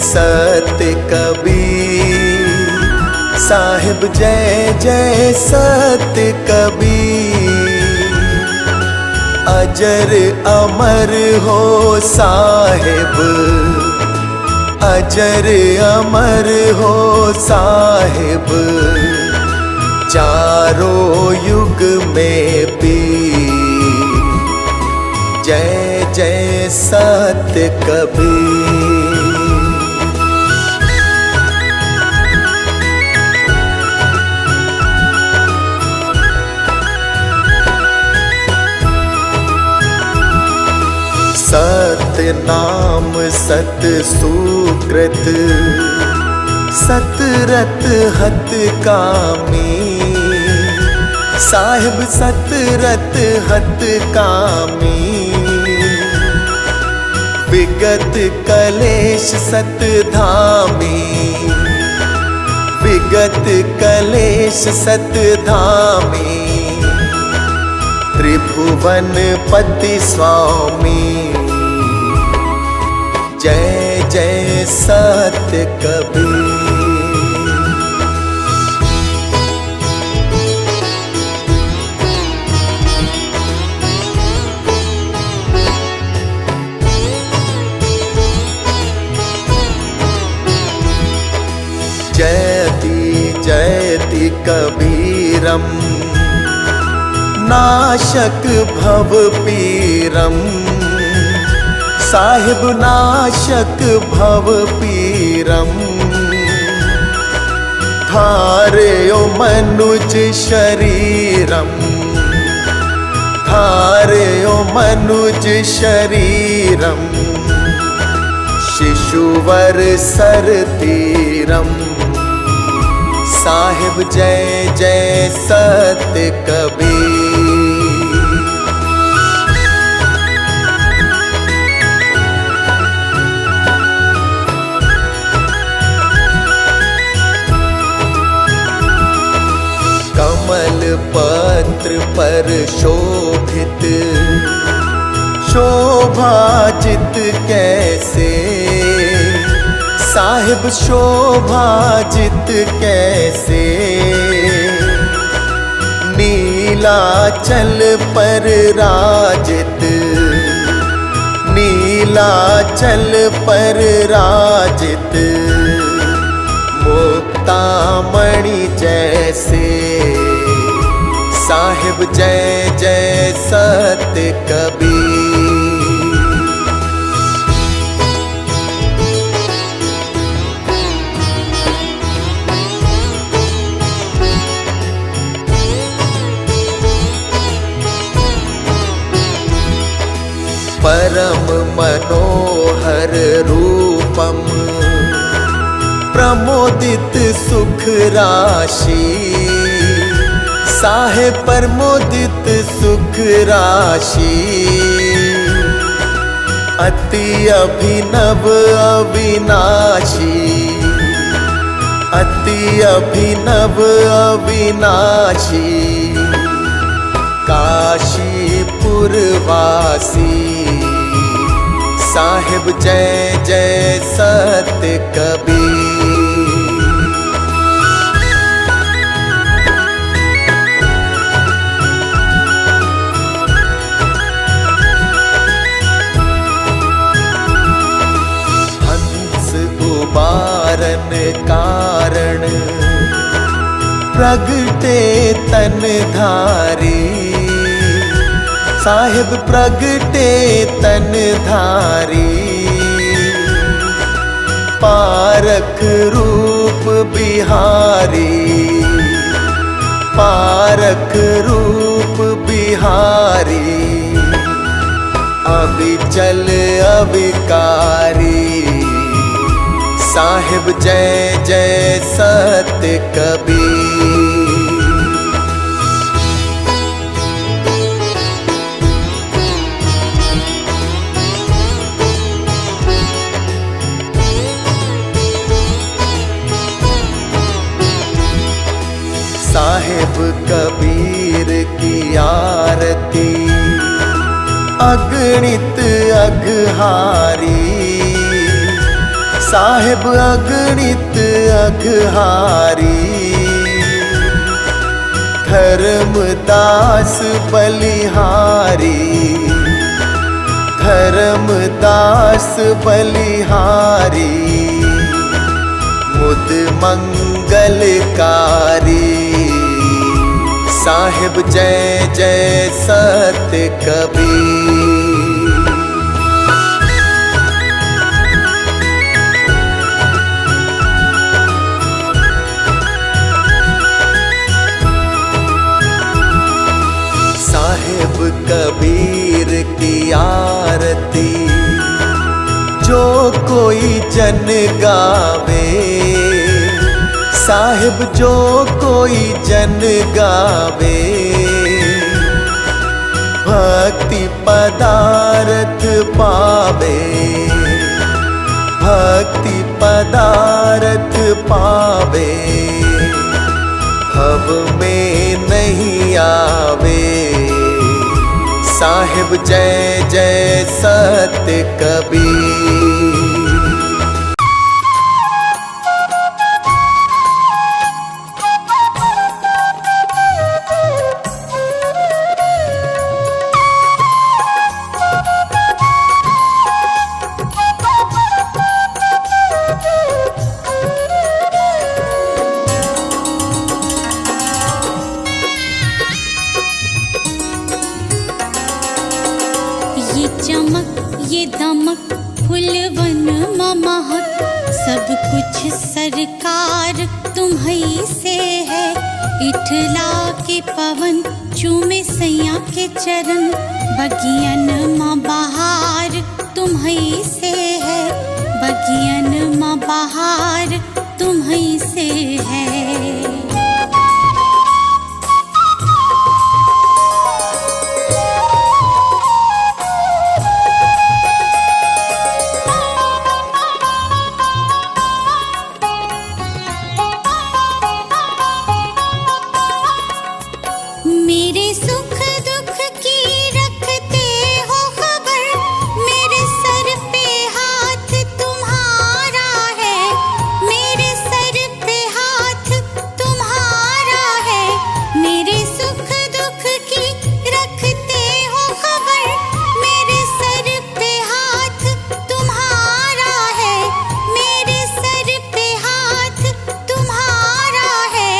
सत्य कबीर, साहिब जय जय सत्य कबीर। अजर अमर हो साहिब, अजर अमर हो साहिब, चारों युग में पीर। जय जय सत्य कबीर। सत्य नाम सत सुकृत, सतरत हत कामी। साहिब सतरत हत कामी, विगत कलेश सत धामी। विगत कलेश सत धामी, त्रिभुवन पति स्वामी। जय जय सत्य कबीर। जयति जयति कबीरम, नाशक भव पीरम। साहिब नाशक भव पीरम, धारयो मनुज शरीरम। धारयो मनुज शरीरम, शिशुवर सर तीरम। साहिब जय जय सत्य कबीर। कमल पत्र पर शोभित, शोभाजित कैसे। साहिब शोभाजित कैसे, नीलाचल पर राजित। नीलाचल पर राजित, मुक्तामणि जैसे। साहिब जय जय सत्य कबीर। परम मनोहर रूपम, प्रमोदित सुख राशि। साहिब प्रमोदित सुख राशि, अति अभिनव अविनाशी। अति अभिनव अविनाशी, काशीपुर वासी। साहिब जय जय सत्य कबीर। हंस उबारन कारण, प्रगटे तन धारी। साहिब प्रगटे तन धारी, पारख रूप बिहारी। पारख रूप बिहारी, अविचल अविकारी। साहिब जय जय सत्य कबीर। साहिब कबीर की आरती, अगणित अघहारी। साहिब अगणित अघहारी, धर्मदास बलिहारी, धर्मदास बलिहारी, मुद मंगलकारी। साहिब जय जय सत कबीर। साहिब कबीर की आरती जो कोई जन गावे, साहिब जो कोई जन गावे, भक्ति पदार्थ पावे, भक्ति पदार्थ पावे, भव में नहीं आवे। साहिब जय जय सत कबीर। ये चमक ये दमक फुलवन महक, सब कुछ सरकार तुम्हीं से है। इठला के पवन चूमे सैया के चरण, बगियन माँ बहार तुम्हीं से है, बगियन माँ बहार तुम्हीं से है। मेरे सुख दुख की रखते हो खबर, मेरे सर पे हाथ तुम्हारा है, मेरे सर पे हाथ तुम्हारा है। मेरे सुख दुख की रखते हो खबर, मेरे सर पे हाथ तुम्हारा है, मेरे सर पे हाथ तुम्हारा है।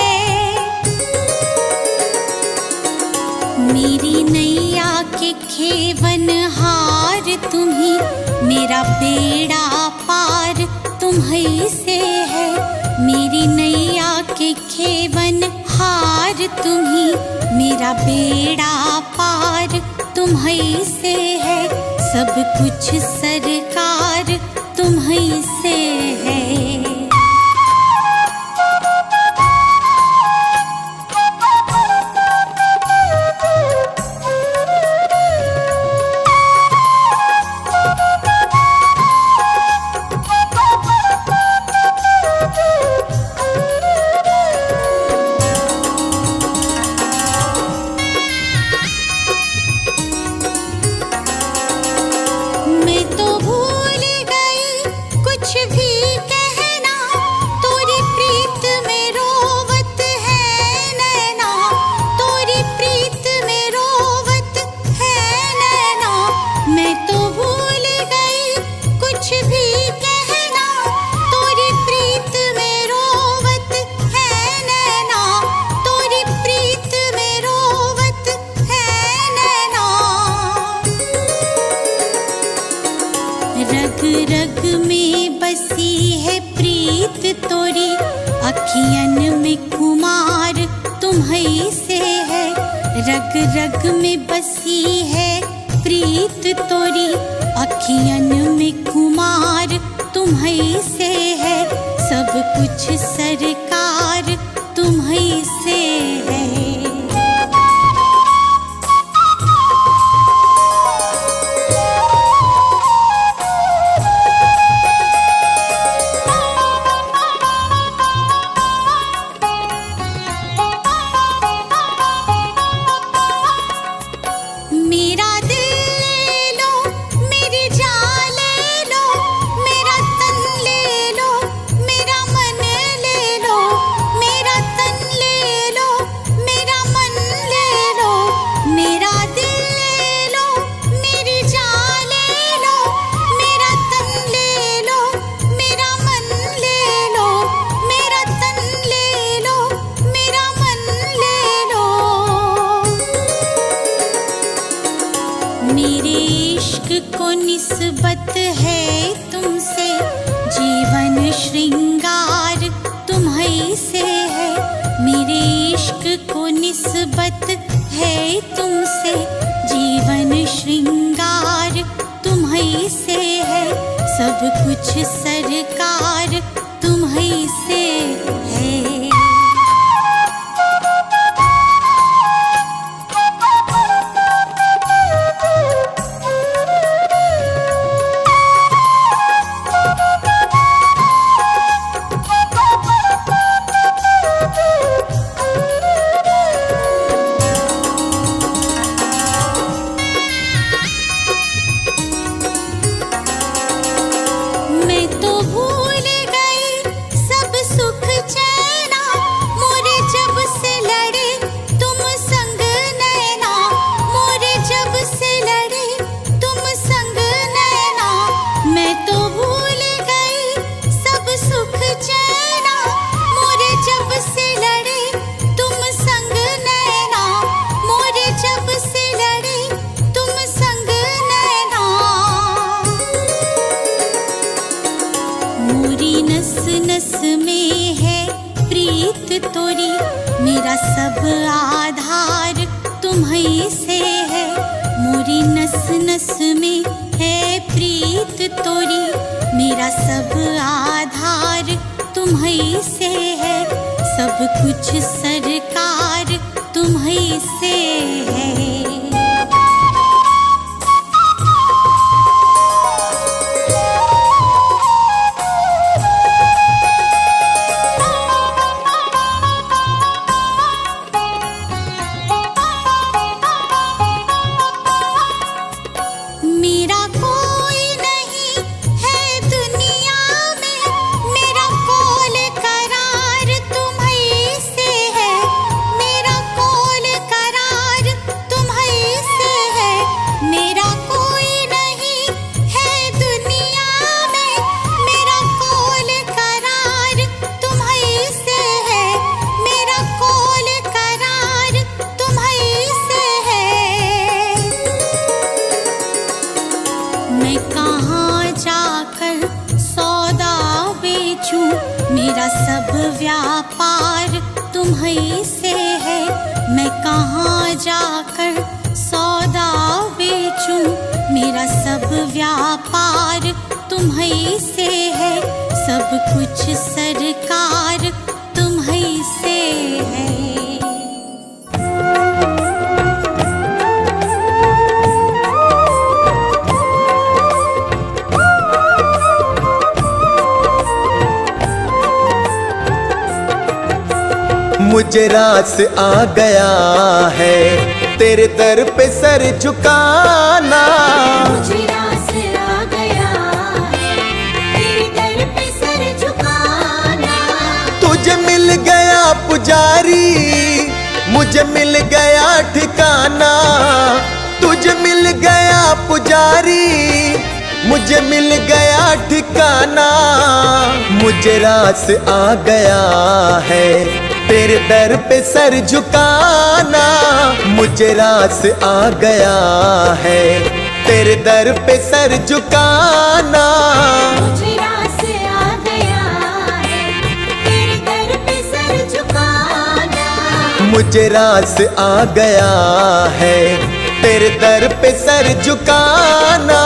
मेरी नैया के खेवन हार तुम्हीं, मेरा बेड़ा पार तुम्हीं से है। मेरी नैया के खेवन हार तुम्हीं, मेरा बेड़ा पार तुम्हीं से है। सब कुछ सरकार तुम्हीं से है। मैं तो भूल गई कुछ भी कहना, तोरी प्रीत में रोवत है नैना, तोरी प्रीत में रोवत है नैना। मैं तो भूल गई कुछ भी कहना, तोरी प्रीत में रोवत है नैना, तोरी प्रीत में रोवत है नैना। रग रग में बसी है प्रीत तोरी, अखियन में खुमार तुम्हीं से है। रग रग में बसी है प्रीत तोरी, अखियन में खुमार तुम्हीं से है। सब कुछ सरकार तुम्हीं से है। मेरा दिल ले लो, मेरी जान ले लो, मेरा तन ले तुमसे जीवन श्रृंगार तुम्हीं से है, सब कुछ सरकार तुम्हीं से है। मैं तो भूल गई सब सुख चैना, मोरे जब से लड़े तुम संग नैना, मोरे जब से लड़े तुम संग नैना। मैं तो भूल गई सब सुख चैना, मोरे जब से लड़े तुम संग नैना, मोरे जब से लड़े तुम संग नैना। मोरी नस नस में है प्रीत तोरी, मेरा सब आधार तुम्हीं से है। मोरी नस नस में है प्रीत तोरी, मेरा सब आधार तुम्हीं से है, सब कुछ सरकार तुम्हीं से है। मेरा कोई नहीं है दुनिया में, मेरा कोल करार तुम्हीं से है, मेरा कोल करार तुम्हीं से है। मेरा कोई नहीं है दुनिया में, मेरा कोल करार तुम्हीं से है, मेरा कोल करार तुम्हीं से है। मैं कहाँ जाकर सौदा बेचूं, मेरा सब व्यापार तुम्हीं से है। मैं कहाँ जाकर सौदा बेचूं, मेरा सब व्यापार तुम्हीं से है, सब कुछ सरकार तुम्हीं से है। मुझे रास आ गया है तेरे दर पे सर झुकाना। मुझे रास आ गया है तेरे दर पे सर झुकाना। तुझे मिल गया पुजारी, मुझे मिल गया ठिकाना। तुझे मिल गया पुजारी, मुझे मिल गया ठिकाना। मुझे रास आ गया है तेरे दर पे सर झुकाना। मुझे रास आ गया है तेरे दर पे सर झुकाना। मुझे रास आ गया है तेरे दर पे सर झुकाना। मुझे रास आ गया है तेरे दर पे सर झुकाना।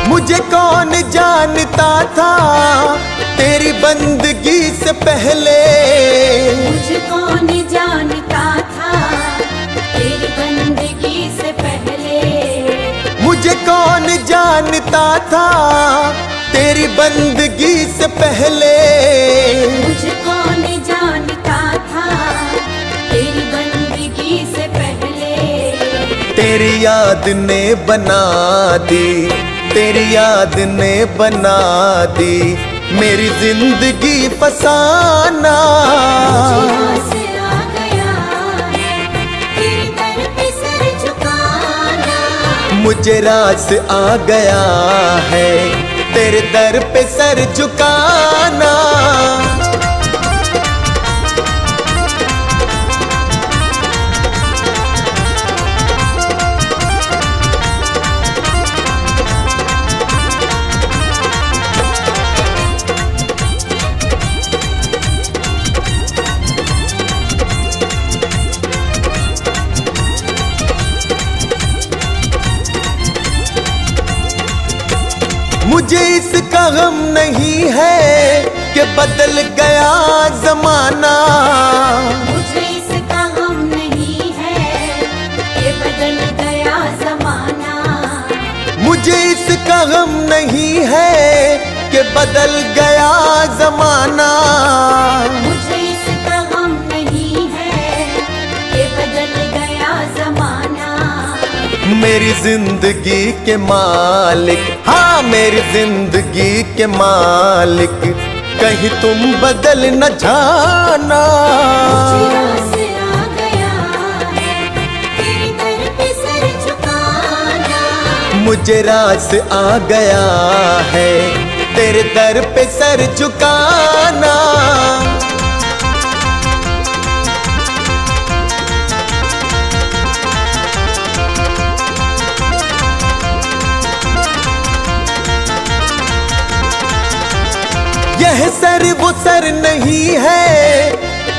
मुझे कौन जानता था तेरी बंदगी से पहले। मुझे कौन जानता था तेरी बंदगी से पहले। मुझे कौन जानता था तेरी बंदगी से पहले। मुझे कौन जानता था तेरी बंदगी से पहले। तेरी याद ने बना दी, तेरी याद ने बना दी मेरी जिंदगी फसाना। मुझे रास आ गया है तेरे दर पे सर झुकाना। मुझे रास आ गया है तेरे दर पे सर झुकाना। इसका गम नहीं है कि बदल गया जमाना, मुझे इसका गम नहीं है कि बदल गया जमाना, मुझे इसका गम नहीं है कि बदल गया जमाना, मुझे इसका गम नहीं है कि बदल गया जमाना। मेरी जिंदगी के मालिक, हाँ मेरी जिंदगी के मालिक, कहीं तुम बदल न जाना। मुझे आसरा गया है तेरे दर पे सर झुकाना, मुझे रास आ गया है तेरे दर पे सर झुकाना। यह सर वो सर नहीं है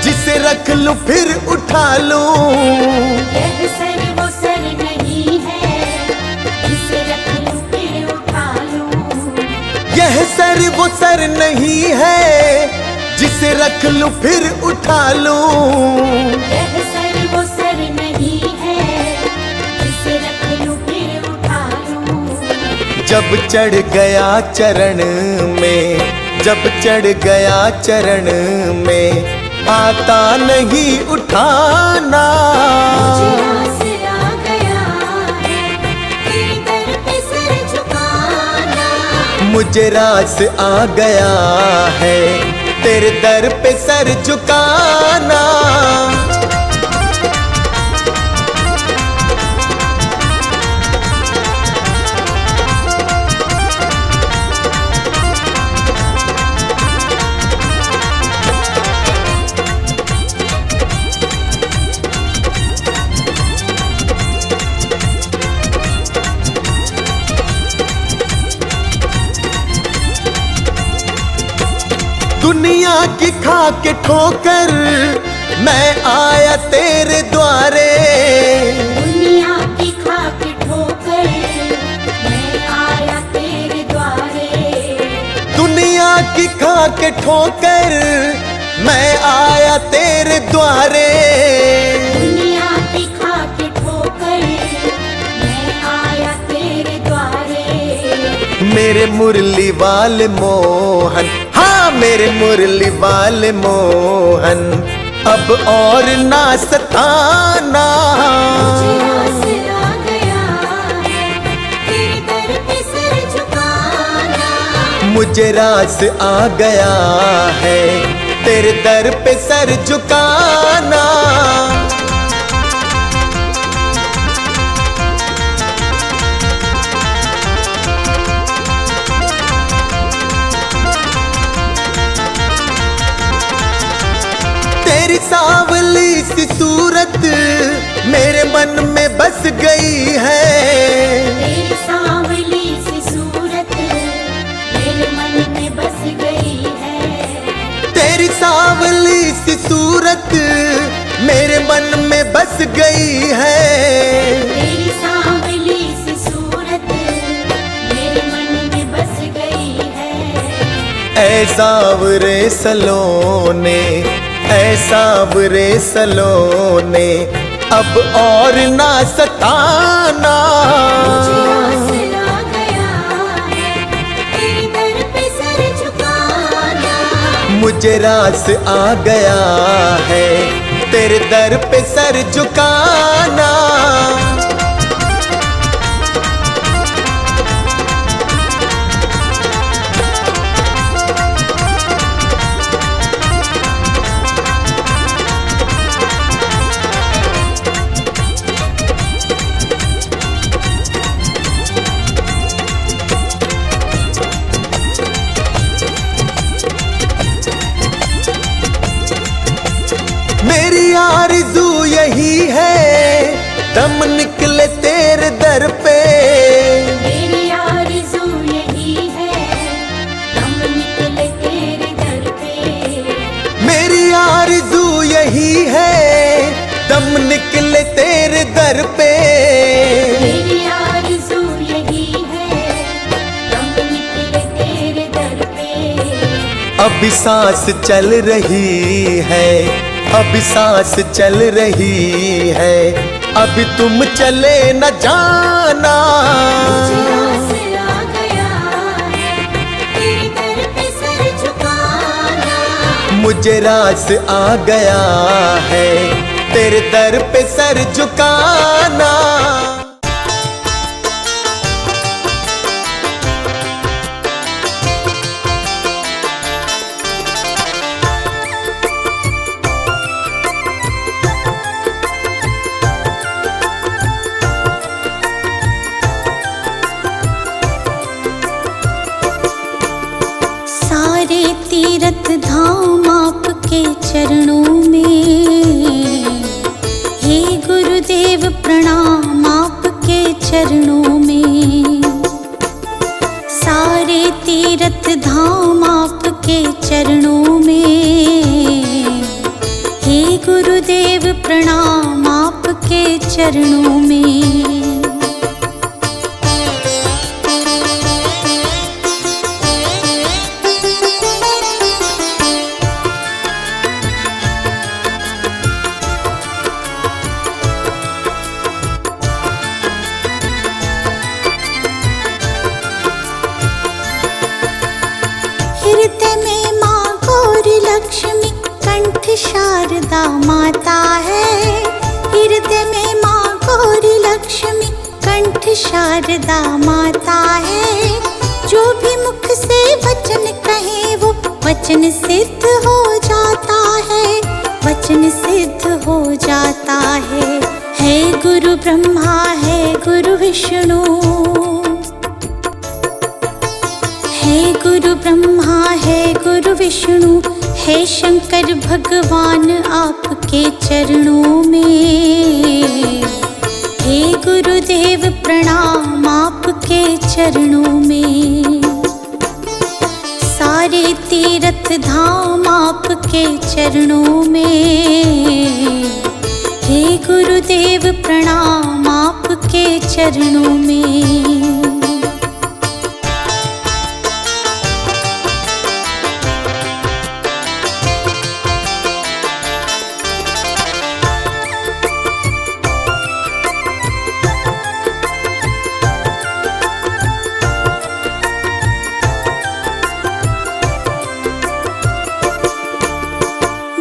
जिसे रख लूं फिर उठा लूं, यह सर वो सर नहीं है जिसे रख लूं फिर उठा लूं, यह सर वो सर नहीं है जिसे रख लूं फिर उठा लूं, यह सर वो सर नहीं है जिसे रख लूं फिर उठा लूं। जब चढ़ गया चरण में, जब चढ़ गया चरण में, आता नहीं उठाना। मुझे आसरा गया है तेरे दर पे सर झुकाना, मुझे रास आ गया है तेरे दर पे सर झुकाना। दुनिया की खा के ठोकर मैं आया तेरे द्वारे, दुनिया की खा के ठोकर मैं आया तेरे द्वारे, दुनिया की खा के ठोकर मैं आया तेरे द्वारे, दुनिया की खा के ठोकर मैं आया तेरे द्वारे। मेरे मुरली वाले मोहन, हाँ मेरे मुरली वाले मोहन, अब और ना सताना। मुझे आसरा गया है तेरे दर पे सर झुकाना, मुझे रास आ गया है तेरे दर पे सर झुकाना। तेरी सांवली सी सूरत मेरे मन में बस गई है, तेरी सांवली सी सूरत मेरे मन में बस गई है, तेरी सांवली सी सूरत मेरे मन में बस गई है, तेरी सांवली सी सूरत मेरे मन में बस गई है। ऐ सांवरे सलोने, ऐ सांवरे सलोने, अब और ना सताना। मुझे आसरा गया है तेरे दर पे सर झुकाना, मुझे रास आ गया है तेरे दर पे सर झुकाना। मेरी आरज़ू यही है दम निकले तेरे दर पे, मेरी आरज़ू यही है दम निकले तेरे दर पे, मेरी आरज़ू यही है दम निकले तेरे दर पे, मेरी आरज़ू यही है दम निकले तेरे अभी सांस चल रही है, अभी सांस चल रही है, अभी तुम चले न जाना। मुझे रास आ गया है तेरे दर पे सर झुकाना। सारे तीर्थ धाम आपके चरणों में, हे गुरुदेव प्रणाम आपके चरणों में। सारे तीर्थ धाम आपके चरणों में, हे गुरुदेव प्रणाम आपके चरणों में। हृदय में माँ गौरी लक्ष्मी कंठ शारदा माता है। हृदय में माँ गौरी लक्ष्मी कंठ शारदा माता है। जो भी मुख से वचन कहे वो वचन सिद्ध हो जाता है, वचन सिद्ध हो जाता है। है गुरु ब्रह्मा है गुरु विष्णु, है गुरु ब्रह्मा है गुरु विष्णु, है शंकर भगवान आपके चरणों में। हे गुरुदेव प्रणाम आपके चरणों में। सारे तीर्थ धाम आपके चरणों में, हे गुरुदेव प्रणाम आपके चरणों में।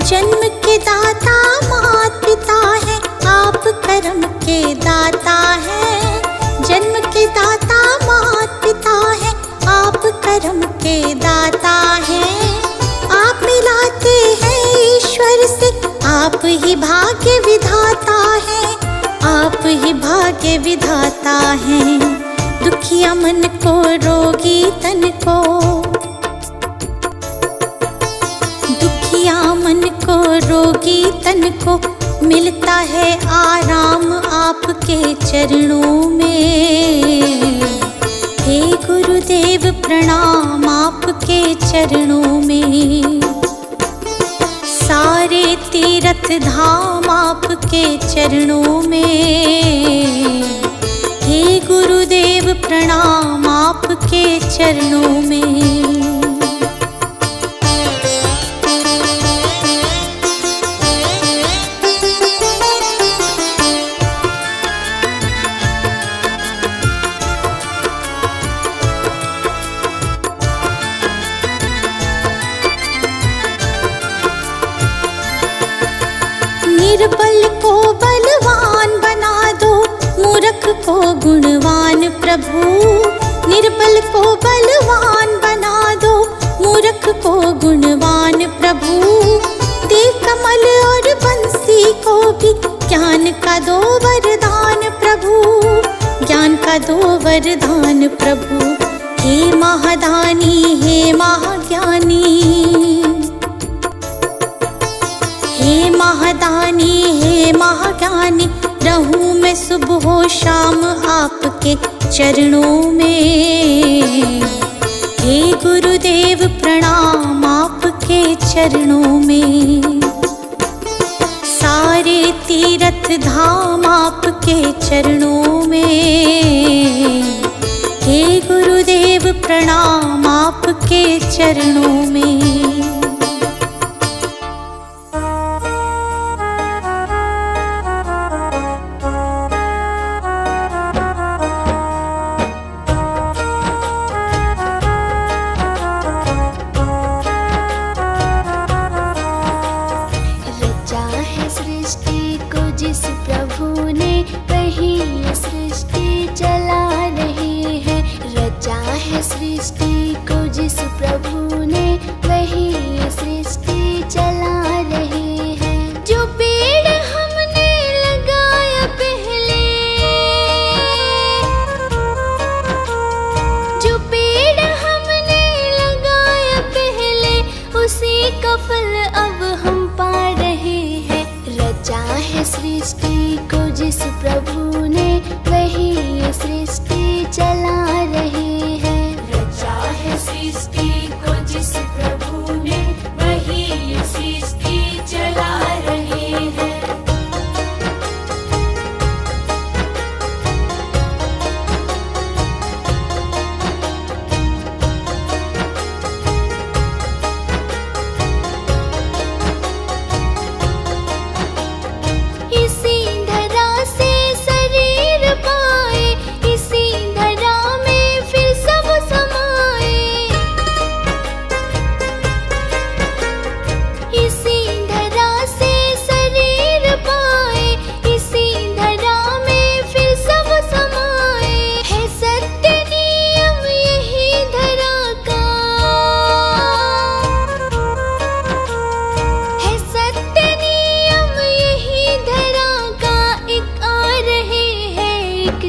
जन्म के दाता मात पिता है, आप कर्म के दाता है। जन्म के दाता मात पिता है, आप कर्म के दाता है। आप मिलाते हैं ईश्वर से, आप ही भाग्य विधाता है, आप ही भाग्य विधाता है। दुखिया मन को रोगी तन को, मन को रोगी तन को मिलता है आराम आपके चरणों में। हे गुरुदेव प्रणाम आपके चरणों में। सारे तीर्थ धाम आपके चरणों में, हे गुरुदेव प्रणाम आपके चरणों में। निर्बल को बलवान बना दो, मूर्ख को गुणवान प्रभु। निर्बल को बलवान बना दो, मूर्ख को गुणवान प्रभु। देव कमल और बंसी को भी ज्ञान का दो वरदान प्रभु, ज्ञान का दो वरदान प्रभु। हे महादानी हे महाज्ञानी, हे महादानी हे महाज्ञानी, रहूं मैं सुबह हो शाम आपके चरणों में। हे गुरुदेव प्रणाम आपके चरणों में। सारे तीर्थ धाम आपके चरणों में, हे गुरुदेव प्रणाम आपके चरणों में।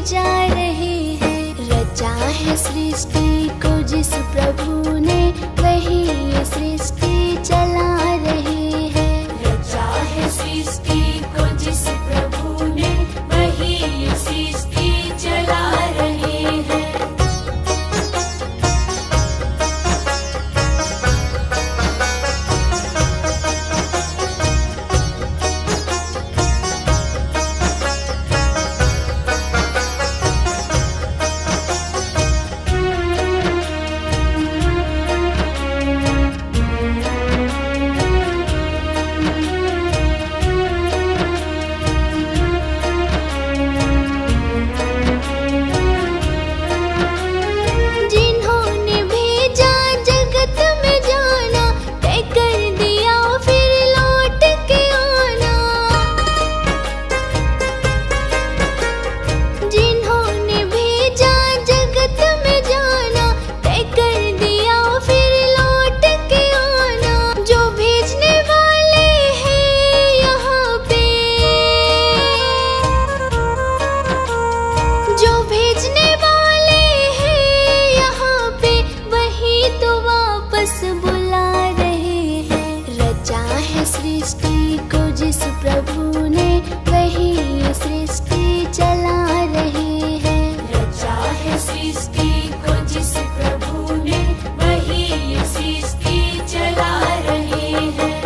जा रहे हैं। रचा है सृष्टि को जिस प्रभु ने, वही ये सृष्टि चला रहे हैं। रचा है सृष्टि को जिस प्रभु ने, वही ये सृष्टि चला रहे हैं। जिन्होंने भेजा जगत में जाना, तय कर दिया फिर लौट के आना। जिन्होंने भेजा जगत में जाना, तय कर दिया फिर लौट के आना। जो भेजने वाले हैं यहाँ पे, जो भेजने वाले हैं यहाँ पे, वही तो वापस बुला रहे हैं। रचा है सृष्टि को जिस प्रभु ने, वही ये सृष्टि चला रहे हैं। रचा है सृष्टि को जिस प्रभु ने, वही ये सृष्टि चला रहे हैं।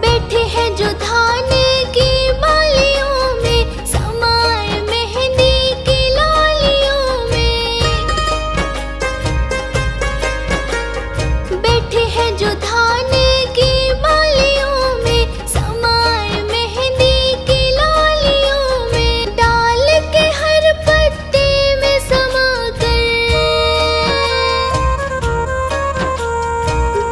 बैठे हैं जो धान की बालियों में, समाए मेहंदी की लालियों में। बैठे हैं जो धान की बालियों में, समाए मेहंदी की लालियों में। डाल के हर पत्ते में समा कर,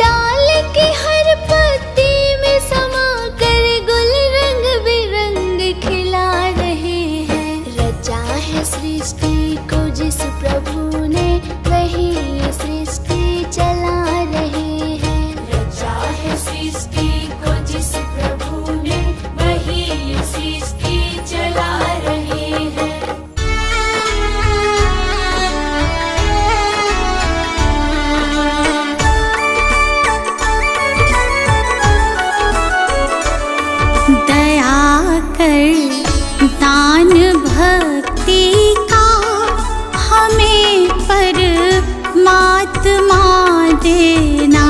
डाल के हर पत्ते में समा कर, गुल रंग बिरंग खिला रहे हैं। रचा है सृष्टि को जिस प्रभु ने, वही ये सृष्टि चला रहे हैं। रचा है सृष्टि को जिस प्रभु ने, वही ये सृष्टि चला रहे हैं। दया कर दान भक्ति का हमें परमात्मा देना।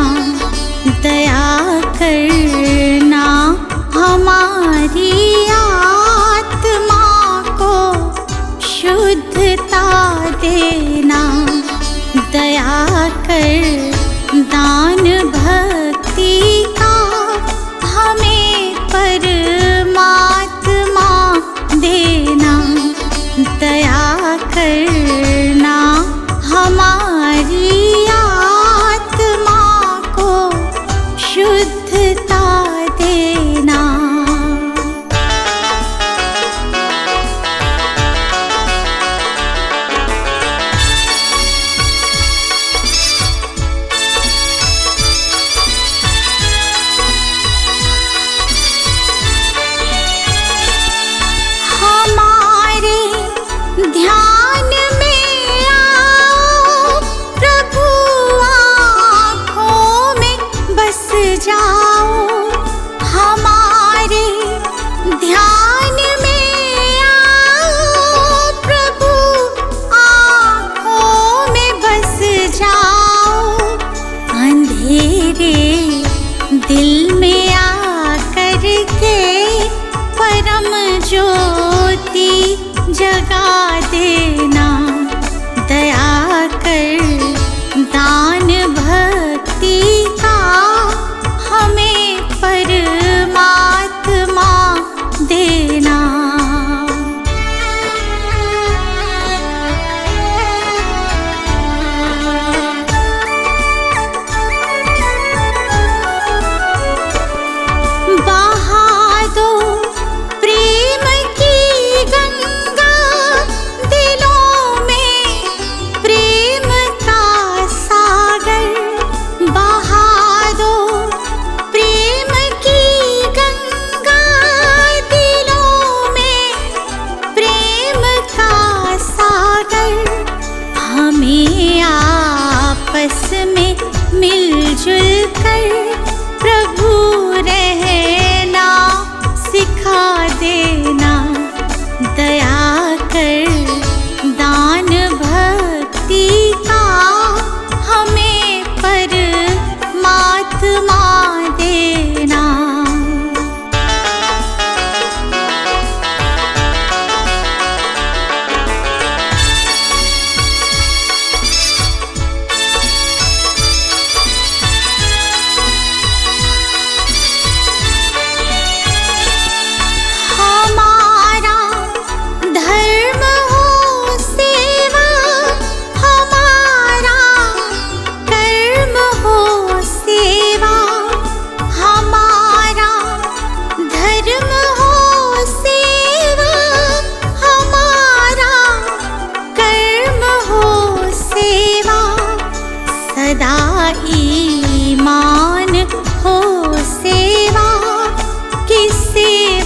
दया करना हमारी आत्मा को शुद्धता देना। दया कर दान भक्ति का हमें परमात्मा देना। दया करना हमारी आत्मा को शुद्धता देना। हमारे ध्यान में आओ प्रभु, आँखों में बस जाओ। हमारे ध्यान में आओ प्रभु, आँखों में बस जाओ। अंधेरे दिल में आकर के परम ज्योति जगा देना। दया कर दान भक्ति का हमें परमात्मा देना। बहा दो प्रेम की गंगा दिलों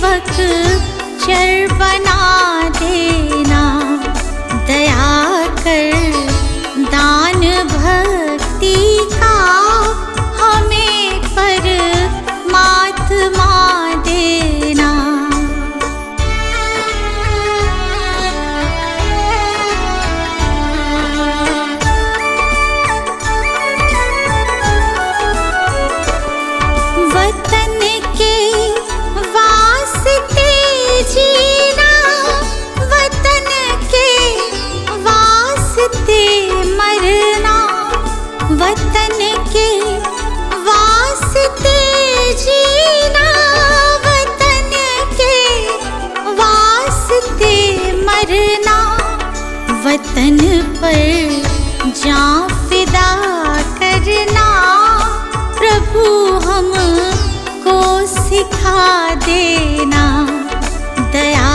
सेवक चर बना देना, दया कर दान भक्ति का हमें परमात्मा देना। वतन के वास्ते जीना, वतन के वास्ते मरना, वतन के वास्ते जीना, वतन के वास्ते मरना, वतन पर जान फिदा करना, प्रभु हमको सिखा देना, दया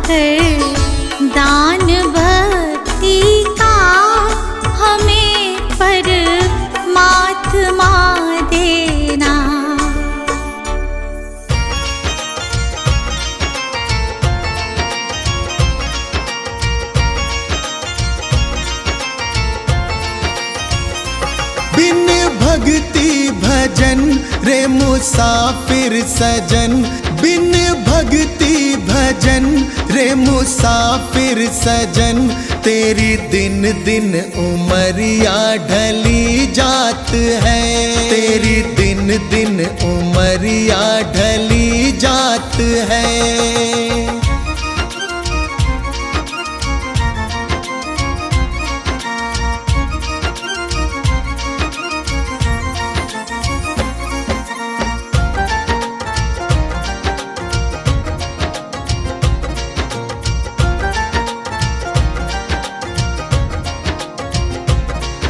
कर दान भक्ति का हमें परमात्मा देना। बिन भक्ति भजन रे मुसाफिर सजन, बिन भक्ति भजन रे मुसाफिर सजन, तेरी दिन दिन उमरिया ढली जात है, तेरी दिन दिन उमरिया ढली जात है।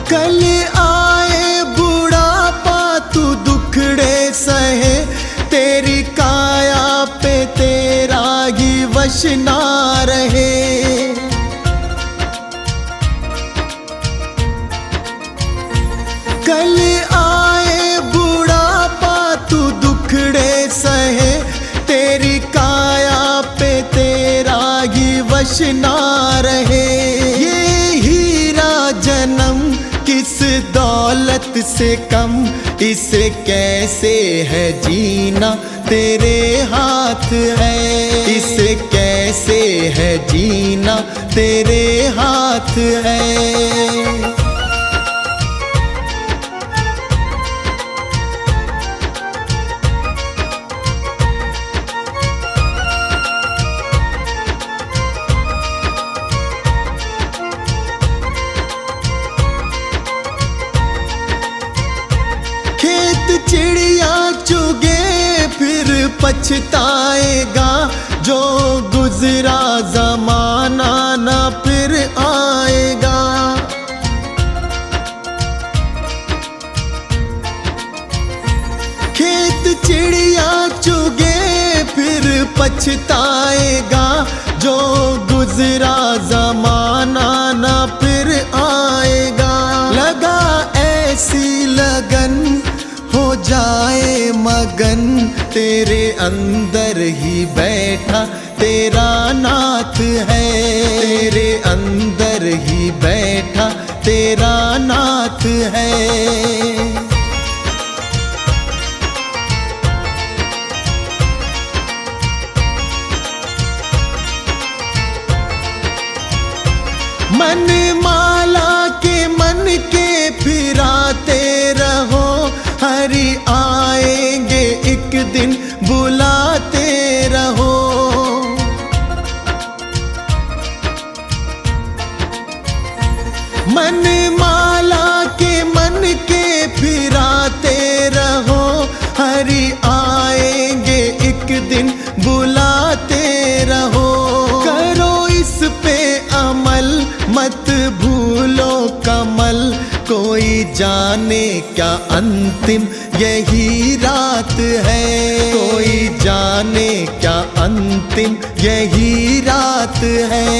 कल आए बुढ़ापा तू दुखड़े सहे, तेरी काया पे तेरा ही वश ना रहे। कल आए बुढ़ापा तू दुखड़े सहे, तेरी काया पे तेरा ही वश ना रहे। ये हीरा जन्म किस दौलत से कम, इसे कैसे है जीना तेरे हाथ है, इसे कैसे है जीना तेरे हाथ है। चिड़िया चुगे फिर पछताएगा, जो गुजरा जमाना ना फिर आएगा। खेत चिड़िया चुगे फिर पछताएगा, जो गुजरा जमाना ना फिर आएगा। लगा ऐसी लगन हो जाए मगन, तेरे अंदर ही बैठा तेरा नाथ है, तेरे अंदर ही बैठा तेरा नाथ है। मन माला के मन के फिराते रहो, हरि आएंगे एक दिन बुलाते रहो। मन माला के मन के फिराते रहो, हरि आएंगे एक दिन बुलाते रहो। करो इस पे अमल मत भूलो कमल, कोई जाने क्या अंतिम यही रात है, कोई जाने क्या अंतिम यही रात है।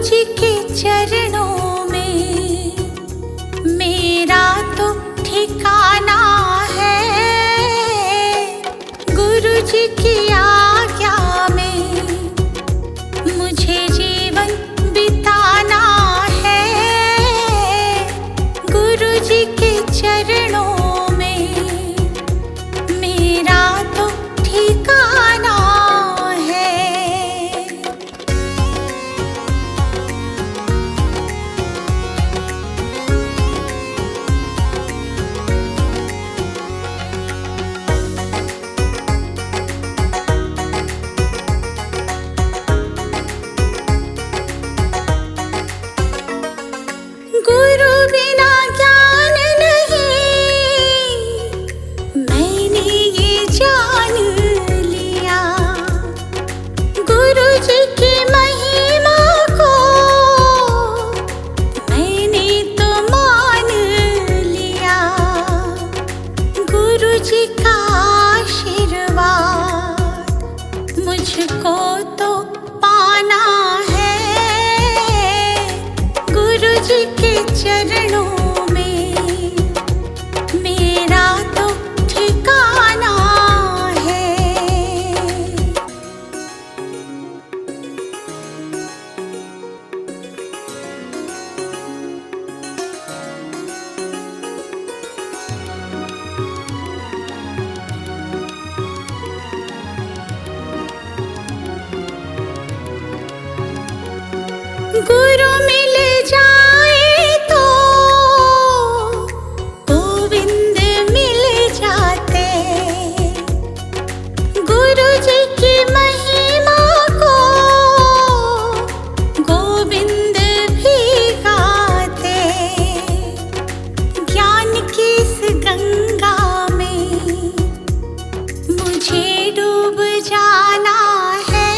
जी के चरणों में मेरा तो ठिकाना है। गुरु जी की आज्ञा में मुझे जीवन बिताना है। गुरु जी के चरणों में मेरा तो ठिकाना है। गुरु बिना ज्ञान नहीं, मैंने ये जान लिया। गुरु जी की महिमा को मैंने तो मान लिया। गुरु जी का आशीर्वाद मुझको तो पाना है। गुरु जी के चरणों में मेरा तो ठिकाना है। गुरु मिल जाए तो गोविंद मिल जाते। गुरु जी की महिमा को गोविंद भी गाते। ज्ञान की इस गंगा में मुझे डूब जाना है।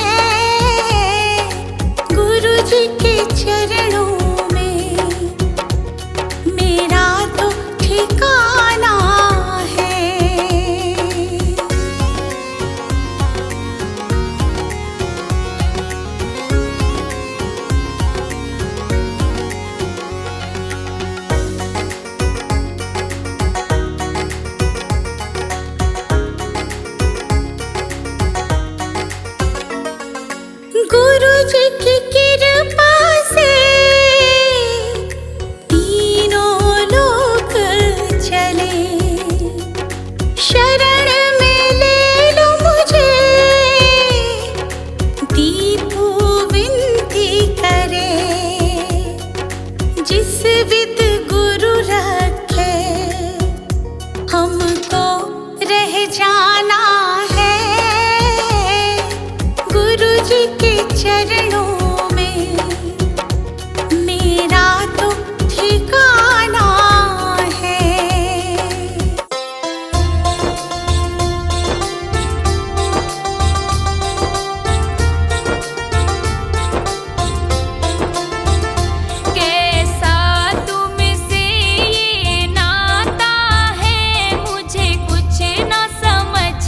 गुरु जी के चरणों में मेरा तो ठिकाना है। गुरु जी की कृपा से तीनों लोक चले। शरण में ले लो मुझे, दीपू विनती करे। जिस विद गुरु रखे हमको रह जाना है। गुरु जी के चरणों में मेरा तो ठिकाना है। कैसा तुमसे ये नाता है, मुझे कुछ न समझ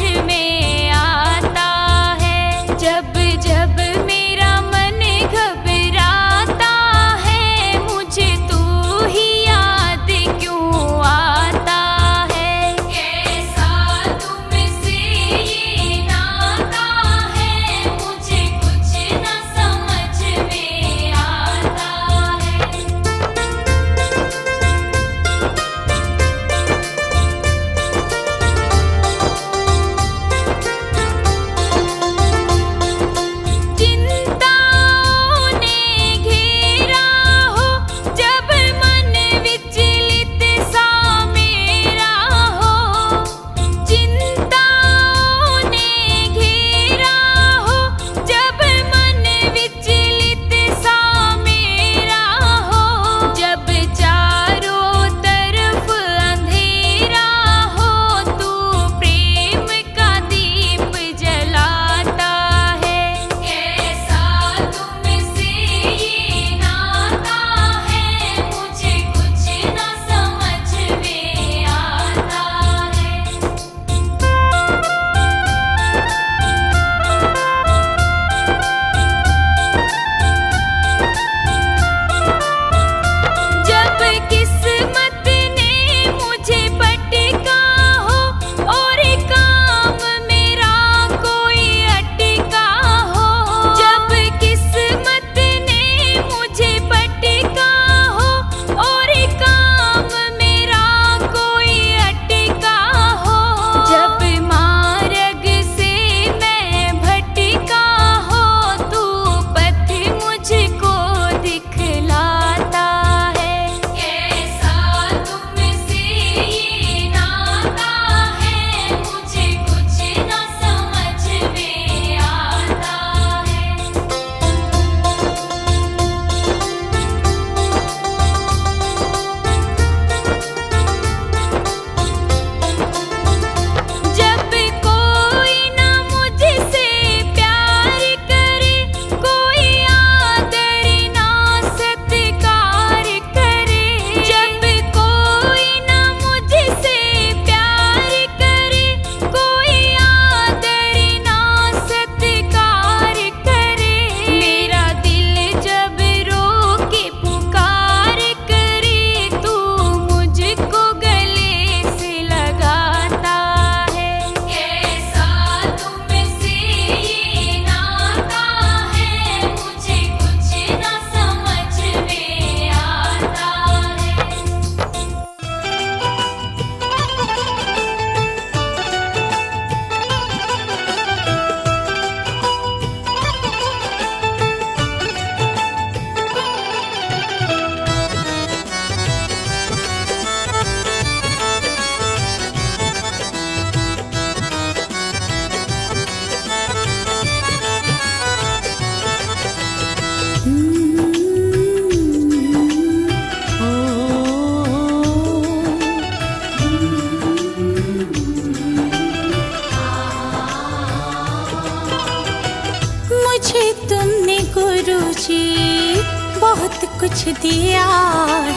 जी बहुत कुछ दिया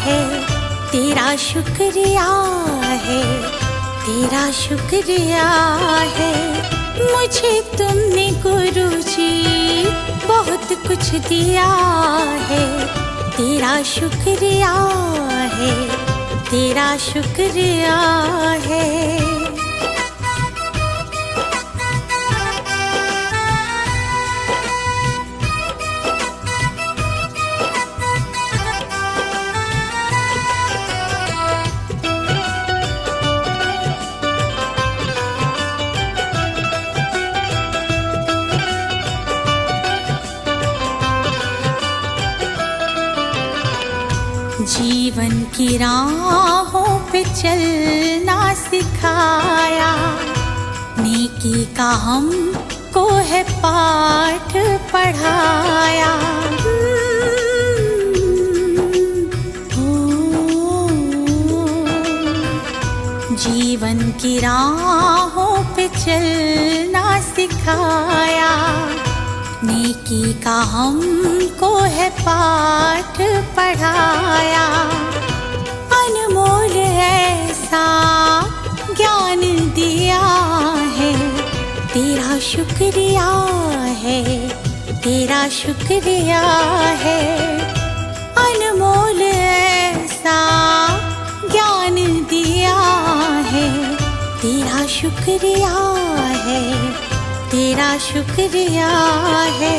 है, तेरा शुक्रिया है, तेरा शुक्रिया है। मुझे तुमने गुरु जी बहुत कुछ दिया है, तेरा शुक्रिया है, तेरा शुक्रिया है। जीवन की राहों पे चलना सिखाया, नेकी का हमको है पाठ पढ़ाया। जीवन की राहों पे चलना सिखाया, नेकी का हमको है पाठ पढ़ाया। अनमोल ऐसा ज्ञान दिया है, तेरा शुक्रिया है, तेरा शुक्रिया है। अनमोल ऐसा ज्ञान दिया है, तेरा शुक्रिया है, तेरा शुक्रिया है।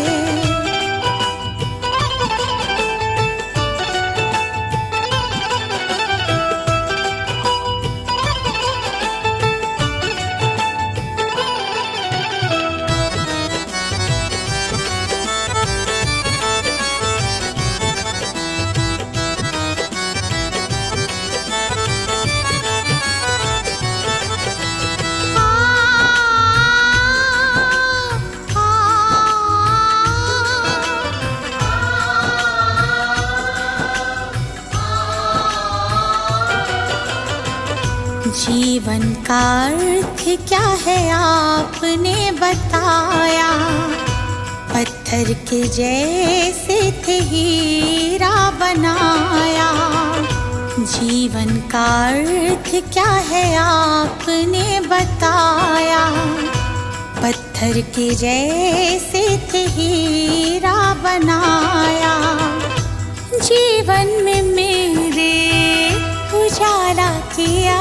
जीवन का अर्थ क्या है आपने बताया, पत्थर के जैसे थे हीरा बनाया। जीवन का अर्थ क्या है आपने बताया, पत्थर के जैसे थे हीरा बनाया। जीवन में मेरे उजाला किया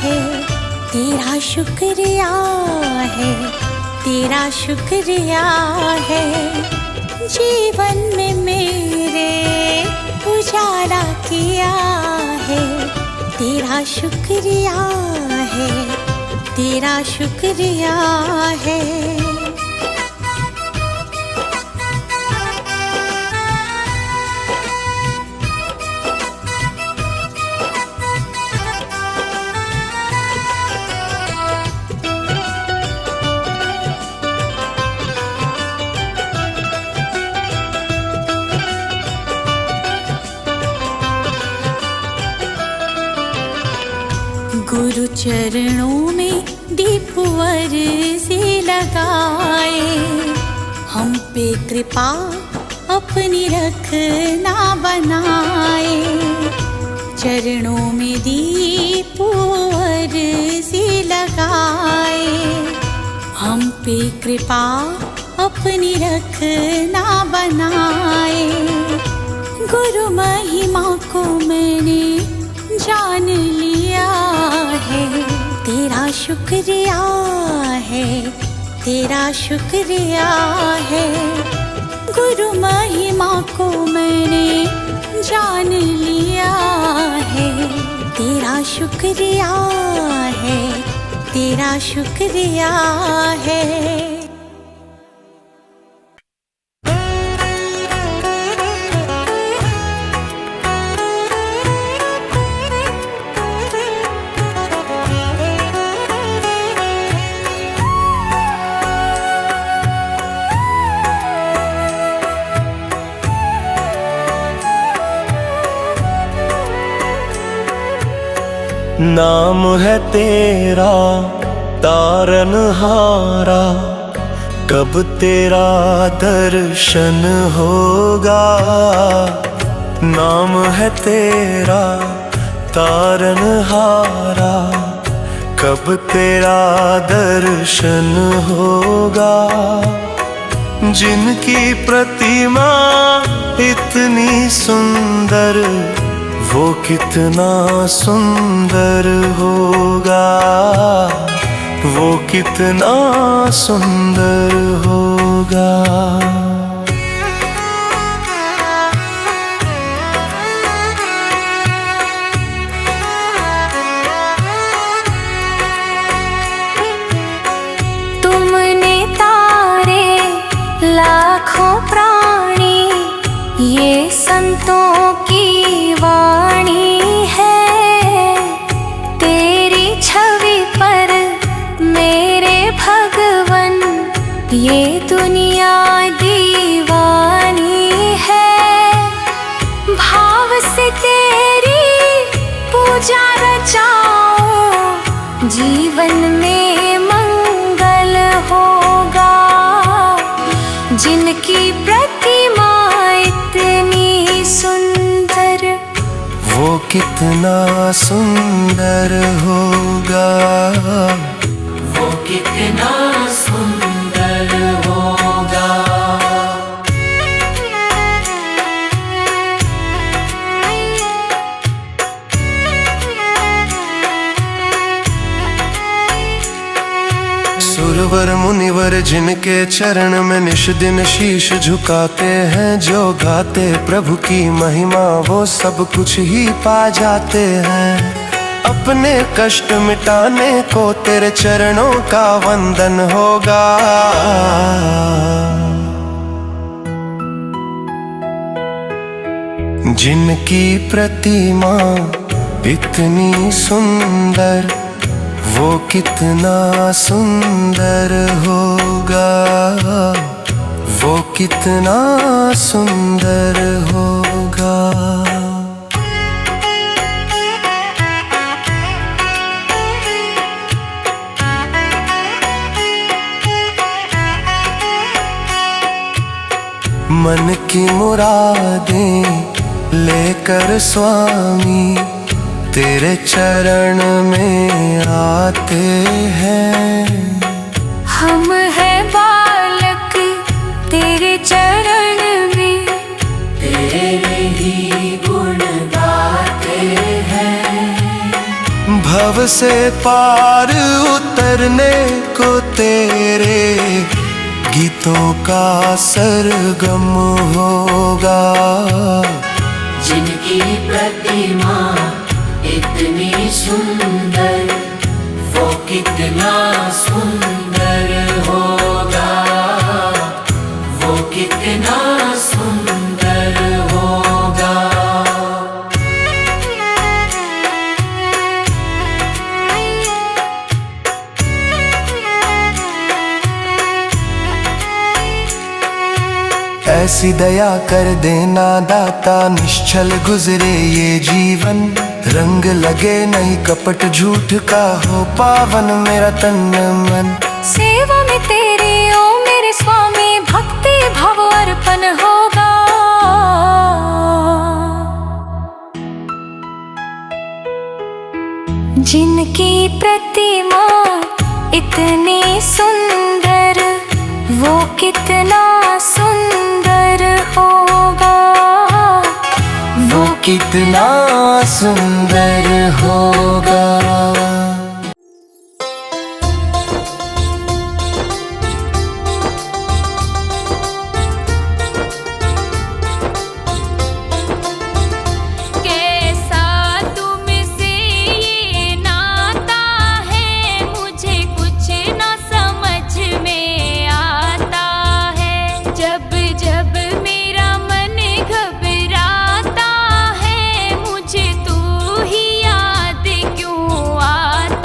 है, तेरा शुक्रिया है, तेरा शुक्रिया है। जीवन में मेरे उजाला किया है, तेरा शुक्रिया है, तेरा शुक्रिया है। गुरु चरणों में दीपवर से लगाए, हम पे कृपा अपनी रखना बनाए। चरणों में दीपवर से लगाए, हम पे कृपा अपनी रखना बनाए। गुरु महिमा को मैंने जान लिया है, तेरा शुक्रिया है, तेरा शुक्रिया है। गुरु महिमा को मैंने जान लिया है, तेरा शुक्रिया है, तेरा शुक्रिया है। नाम है तेरा तारनहारा, कब तेरा दर्शन होगा, नाम है तेरा तारनहारा। कब तेरा दर्शन होगा, जिनकी प्रतिमा इतनी सुंदर, वो कितना सुंदर होगा, वो कितना सुंदर होगा। तुमने तारे लाखों प्राणी, ये संतों की वाणी है। तेरी छवि पर मेरे भगवन, ये दुनिया दीवानी है। भाव से तेरी पूजा रचाऊं, जीवन में मंगल होगा। जिनकी प्रतिमा इतनी सुंदर, वो कितना सुंदर होगा, वो कितना सुंदर होगा। सुरवर मुनिवर जिनके चरण में निश दिन शीश झुकाते हैं, जो गाते प्रभु की महिमा वो सब कुछ ही पा जाते हैं। अपने कष्ट मिटाने को तेरे चरणों का वंदन होगा। जिनकी प्रतिमा इतनी सुंदर, वो कितना सुंदर होगा, वो कितना सुंदर होगा। मन की मुरादें लेकर स्वामी तेरे चरण में आते हैं। हम है बालक तेरे चरण में, तेरे ही गुण गाते हैं। भव से पार उतरने को तेरे गीतों का सरगम होगा। जिनकी प्रतिमा इतनी सुंदर, वो कितना सुंदर होगा, वो कितना सुंदर होगा। ऐसी दया कर देना दाता, निश्चल गुजरे ये जीवन। रंग लगे नहीं कपट झूठ का, हो पावन मेरा तन मन। सेवा में तेरी ओ मेरे स्वामी, भक्ति भाव अर्पण होगा। जिनकी प्रतिमा इतनी सुंदर, वो कितना सुंदर होगा, वो कितना सुंदर होगा। आता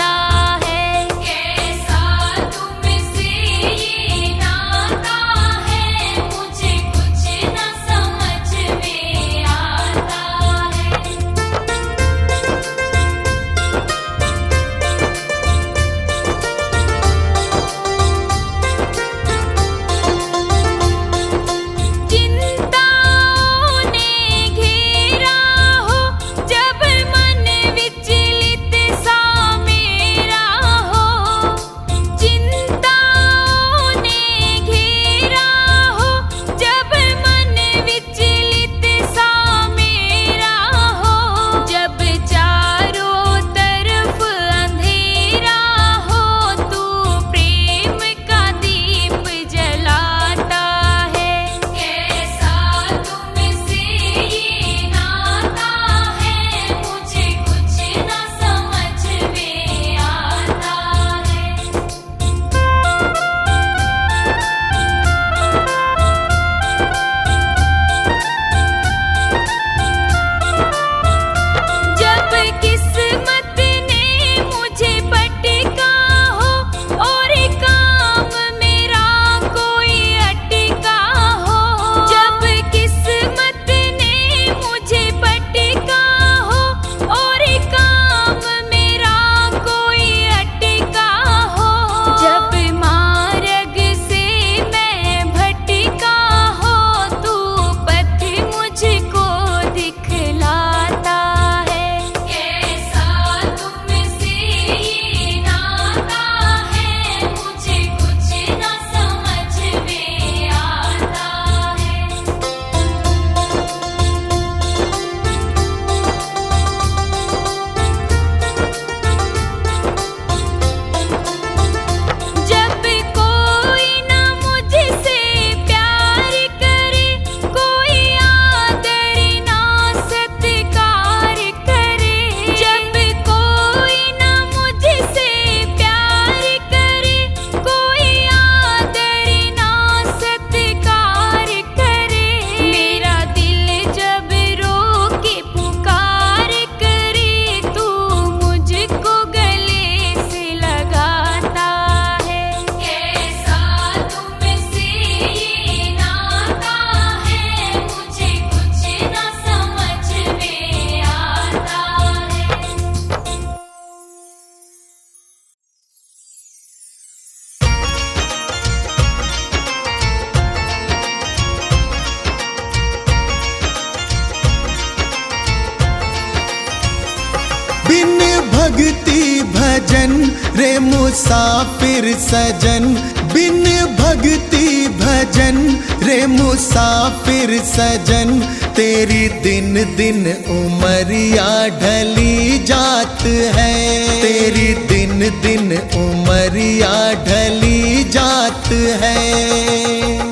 भजन रे मुसाफिर सजन, बिन भक्ति भजन रे मुसाफिर सजन, तेरी दिन दिन उमरिया ढली जात है, तेरी दिन दिन उमरिया ढली जात है।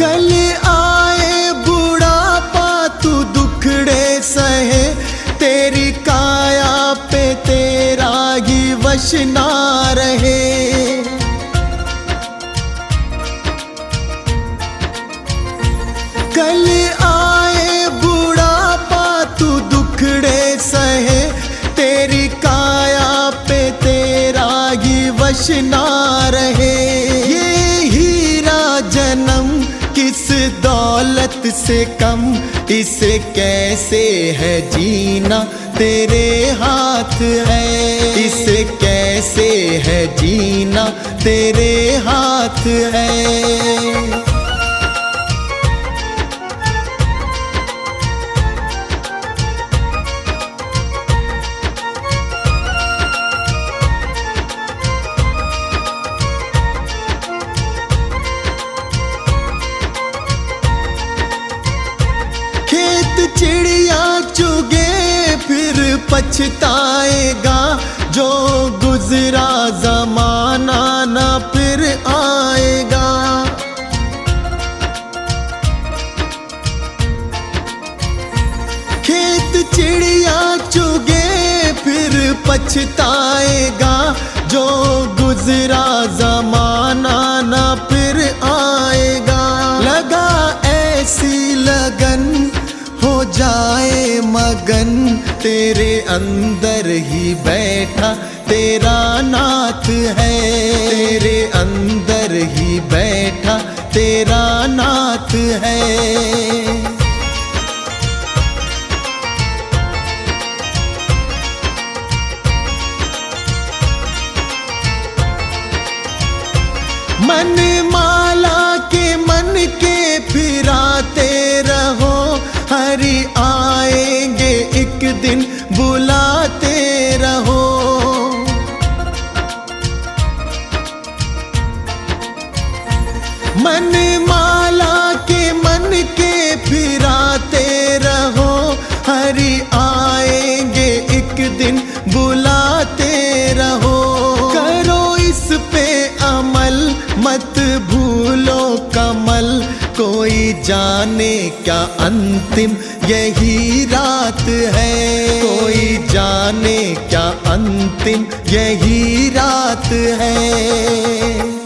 कल आए बुढ़ापा तू दुखड़े सहे, तेरी काया पे तेरा ही वश ना रहे। कल आए बुढ़ापा तू दुखड़े सहे, तेरी काया पे तेरा ही वश ना रहे। ये हीरा जन्म किस दौलत से कम, इसे कैसे है जीना तेरे हाथ है, इसे कैसे है जीना तेरे हाथ है। चिड़िया चुगे फिर पछताएगा, जो गुजरा जमाना न फिर आएगा। खेत चिड़िया चुगे फिर पछताएगा, जो गुजरा जमाना न फिर आएगा। लगा ऐसी लगन हो जाए मगन, तेरे अंदर ही बैठा तेरा नाथ है, तेरे अंदर ही बैठा तेरा नाथ है। मन माला के मन के फिराते रहो, हरि आएंगे एक दिन बुलाते रहो। मन माला के मन के फिराते रहो, हरि आएंगे एक दिन बुलाते रहो। करो इस पे अमल मत भूलो कमल, कोई जाने क्या अंतिम यही रात है, कोई जाने क्या अंतिम यही रात है।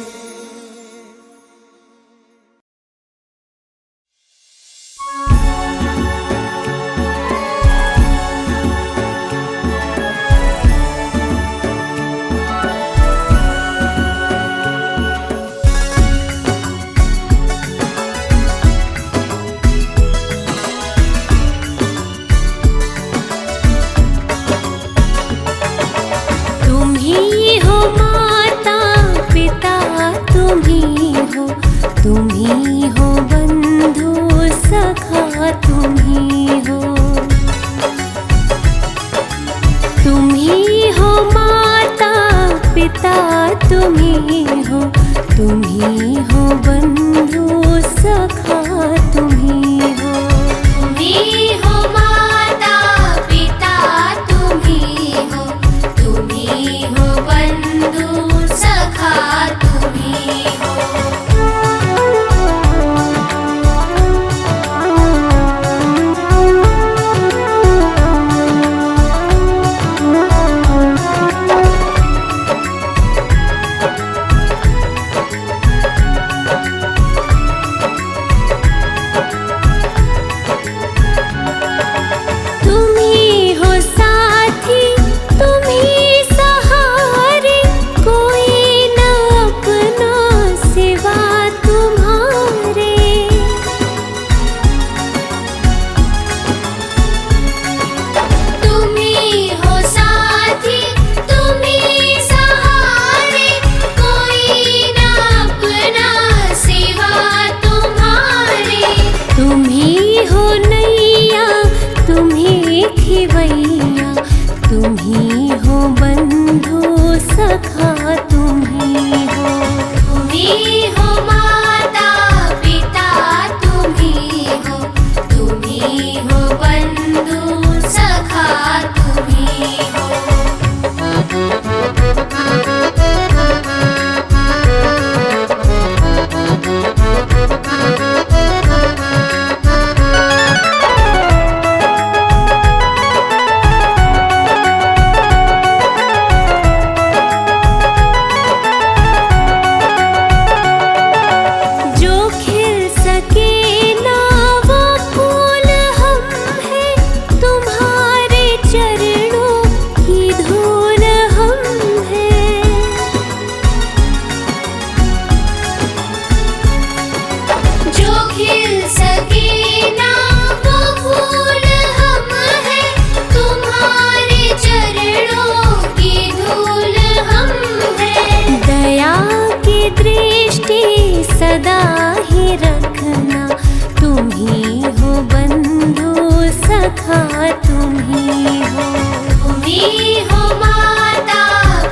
तुम ही हो। तुम ही हो माता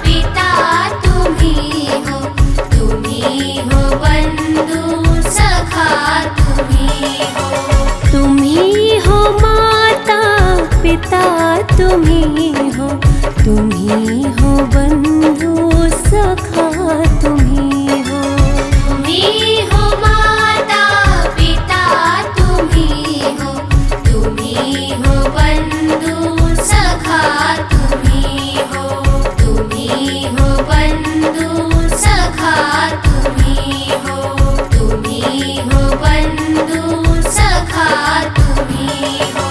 पिता, तुम ही हो, तुम ही हो बंधु सखा, तुम ही हो। तुम ही हो माता पिता, तुम ही हो, तुम ही हो बंधु सखा, तुम ही हो। तुम ही हो माता पिता, तुम ही हो, तुम ही हो बंधु सखा, तुम ही हो, तुम ही हो बंधु सखा, तुम ही हो, तुम ही हो बंधु सखा, तुम ही हो।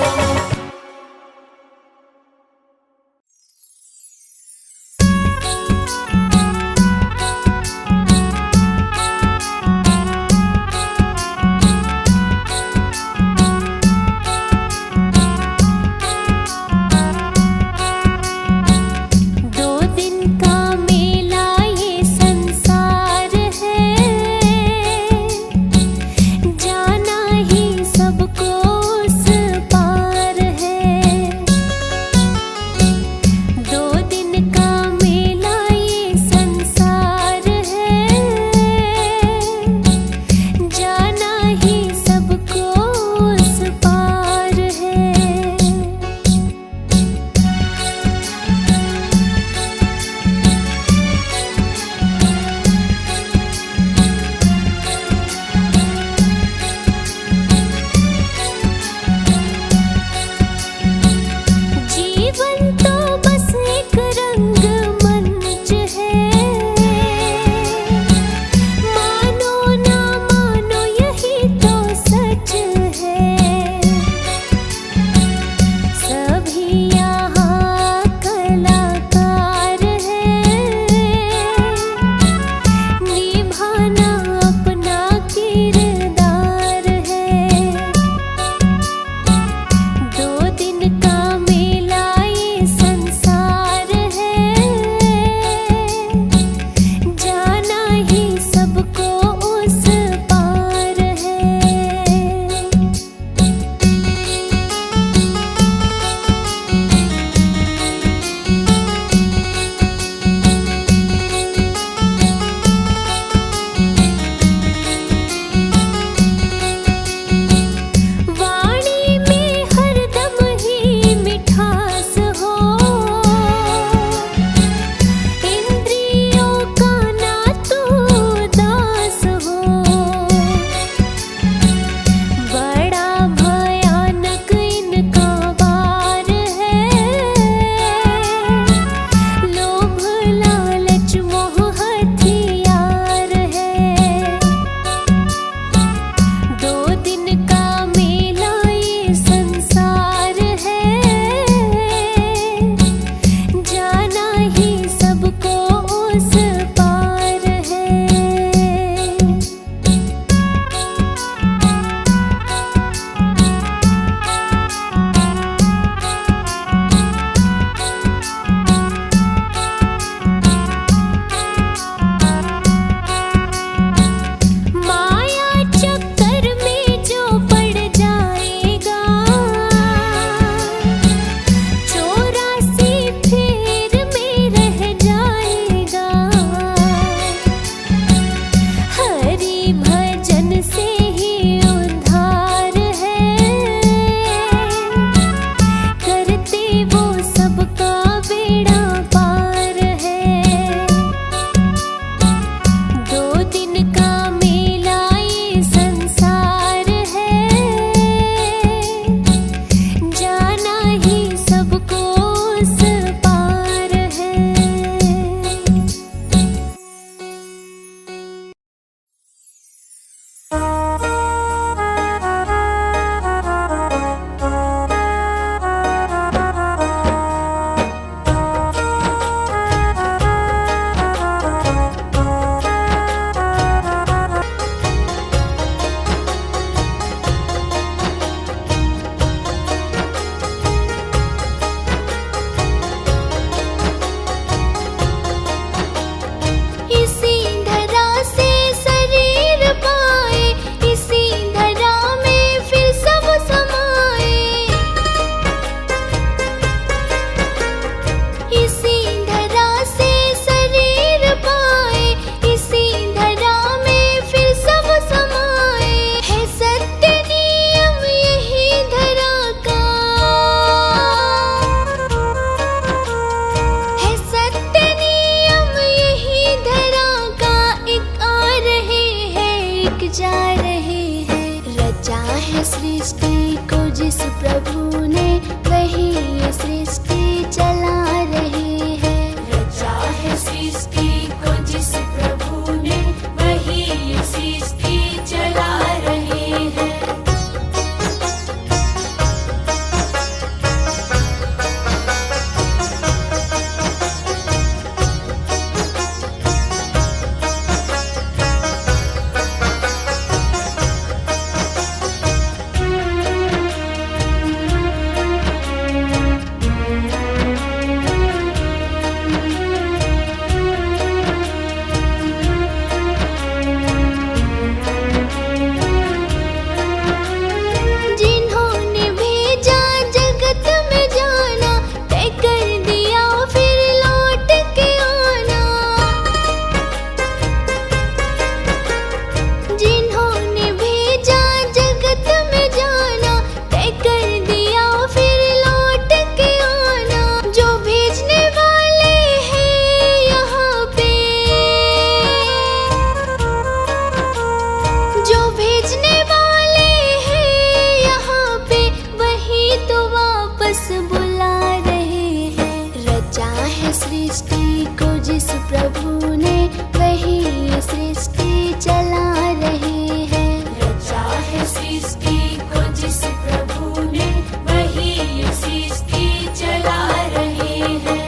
सृष्टि चला रहे हैं।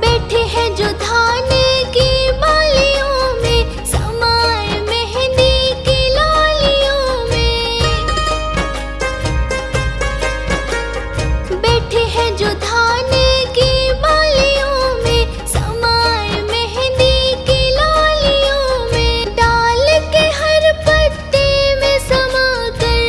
बैठे हैं जो धान की बालियों में, समाए मेहंदी की लालियों में। बैठे हैं जो धान की बालियों में, समाए मेहंदी की लालियों में। डाल के हर पत्ते में समा कर,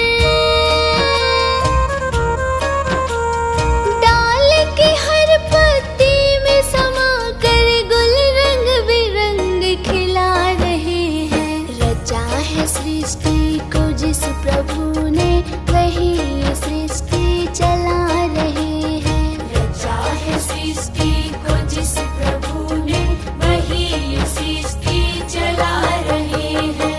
डाल के हर पत्ते में समा कर गुल रंग बिरंग खिला रहे हैं। रचा है सृष्टि को जिस प्रभु ने, वही ये सृष्टि चला रहे हैं। रचा है सृष्टि को जिस प्रभु ने, वही ये सृष्टि चला रहे हैं।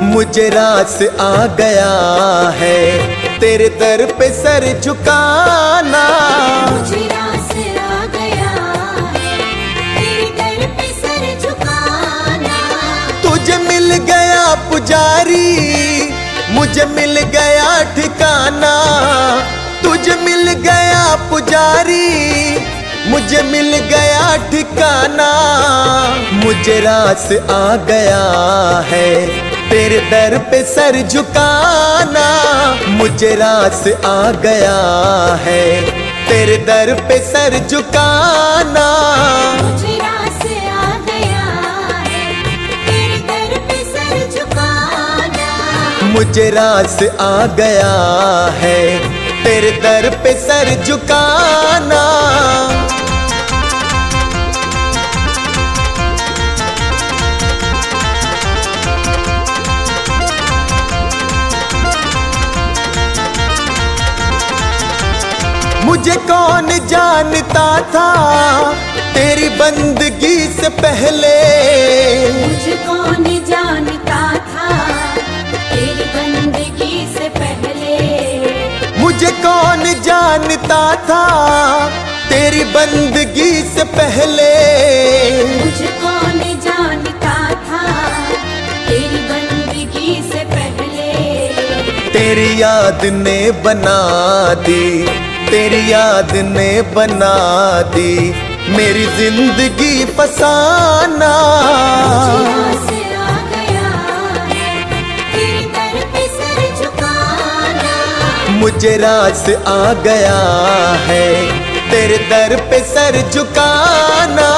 मुझे रास आ गया है तेरे दर पे सर झुकाना। मुझे रास आ गया है तेरे दर पे सर झुकाना। तुझे मिल गया पुजारी, मुझे मिल गया ठिकाना। तुझे मिल गया पुजारी, मुझे मिल गया ठिकाना। मुझे रास आ गया है तेरे दर पे सर झुकाना। मुझे रास आ गया है तेरे दर पे सर झुकाना। मुझे रास आ गया है तेरे दर पे सर झुकाना। मुझे रास आ गया है तेरे दर पे सर झुकाना। मुझे कौन जानता था तेरी बंदगी से पहले। मुझे कौन जानता था तेरी बंदगी से पहले। मुझे कौन जानता था तेरी बंदगी से पहले। मुझे कौन जानता था तेरी बंदगी से पहले। तेरी याद ने बना दी, तेरी याद ने बना दी मेरी जिंदगी फसाना। मुझे रास आ गया है तेरे दर पे सर झुकाना। मुझे रास आ गया है तेरे दर पे सर झुकाना।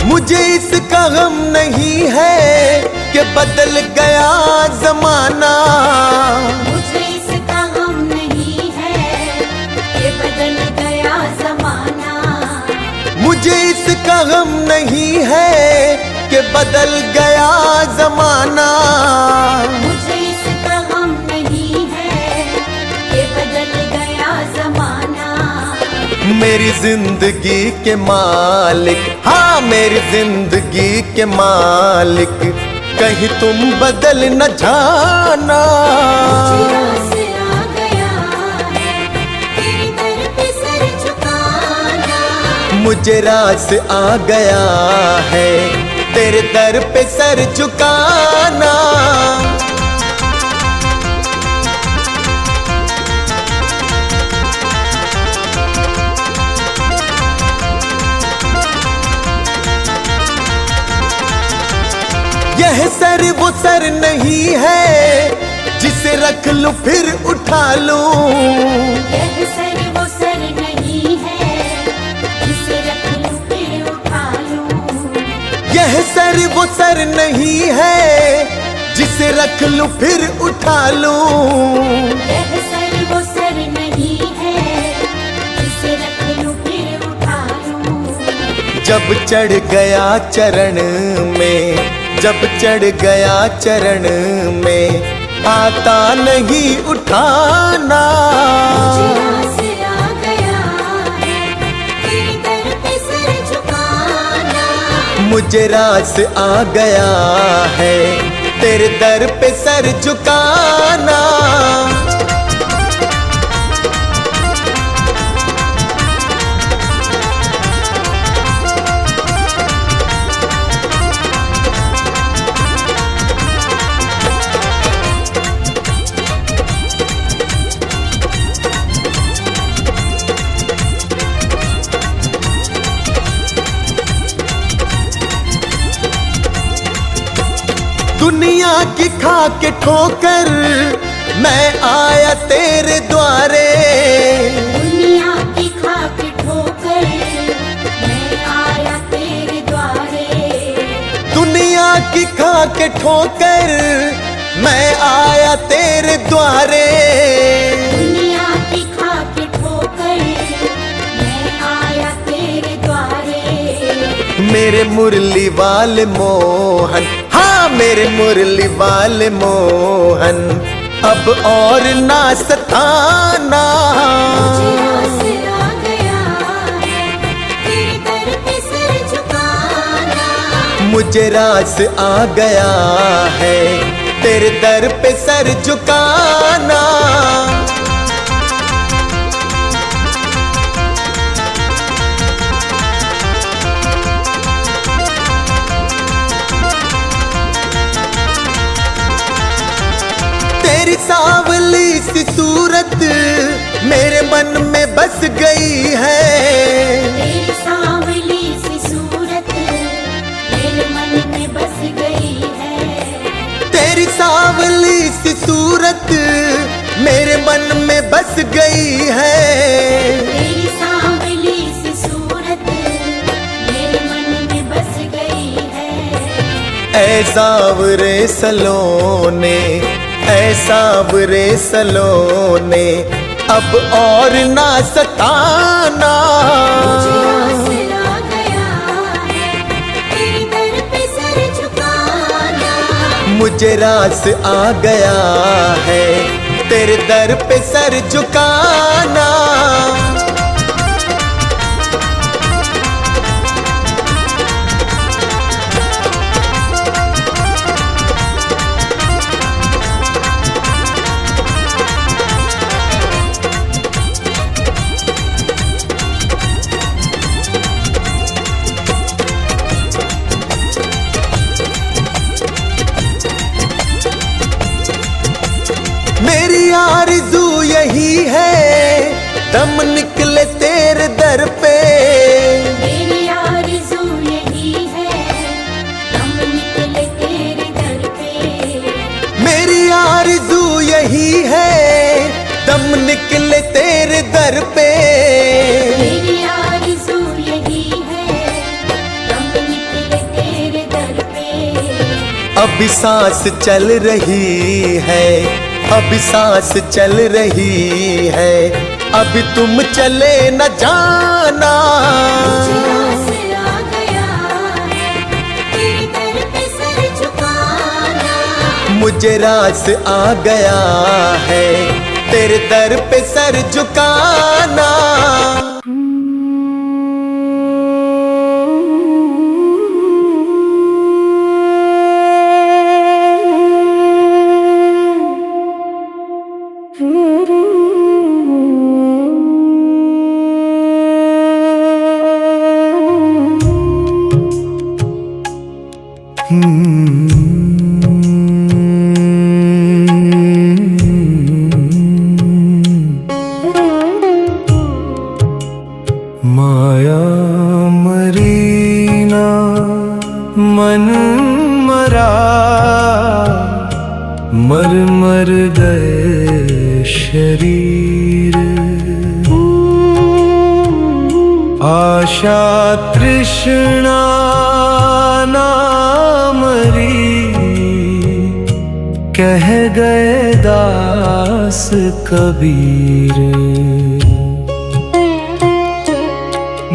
मुझे इसका गम नहीं है कि बदल गया जमाना। मुझे इसका गम नहीं है कि बदल गया जमाना। मुझे इसका गम नहीं है कि बदल गया जमाना। मुझे इसका गम नहीं है कि बदल गया जमाना। मेरी जिंदगी के मालिक, हाँ मेरी जिंदगी के मालिक, कहीं तुम बदल न जाना। मुझे रास आ गया है तेरे दर पे सर झुकाना। मुझे रास आ गया है तेरे दर पे सर झुकाना। यह सर वो सर नहीं है जिसे रख लूं फिर उठा लूं। यह सर वो सर नहीं है यह सर वो सर नहीं है जिसे रख लूं फिर उठा लूं। यह सर वो सर नहीं है जिसे रख लूं फिर उठा लूं। जब चढ़ गया चरण में, जब चढ़ गया चरण में, आता नहीं उठाना। मुझे आस आ गया है तेरे दर पे सर झुकाना। मुझे रास आ गया है तेरे दर पे सर झुकाना। दुनिया की खा के ठोकर मैं आया तेरे द्वारे। दुनिया की खा के ठोकर मैं आया तेरे द्वारे। दुनिया की खा के ठोकर मैं आया तेरे द्वारे। दुनिया की खा के ठोकर मैं आया तेरे द्वारे। मेरे मुरली वाले मोहन, हाँ मेरे मुरली वाले मोहन, अब और ना सताना। मुझे आस आ गया है तेरे दर पे सर झुकाना। मुझे रास आ गया है तेरे दर पे सर झुकाना। तेरी सांवली सी सूरत मेरे मन में बस गई है। तेरी सांवली सी सूरत मेरे मन में बस गई है। तेरी सांवली सी सूरत मेरे मन में बस गई है। तेरी सांवली सी सूरत मेरे मन में बस गई है। ऐ सांवरे सलोने, ऐ सांवरे सलोने, अब और ना सताना। मुझे आस आ गया है तेरे दर पे सर झुकाना। मुझे रास आ गया है तेरे दर पे सर झुकाना। मेरी आरज़ू यही है दम निकले तेरे दर पे। मेरी आरज़ू यही है दम निकले तेरे दर पे। मेरी आरज़ू यही है दम निकले तेरे दर पे। मेरी आरज़ू यही है दम निकले तेरे दर पे। अभी सांस चल रही है, अभी सांस चल रही है, अभी तुम चले न जाना। मुझे आस आ गया है तेरे दर पे सर झुकाना। मुझे रास आ गया है तेरे दर पे सर झुकाना। माया मरीना मन मरा, मर मर गए शरीर। आशा तृष्णा मरी, कह गए दास कबीर।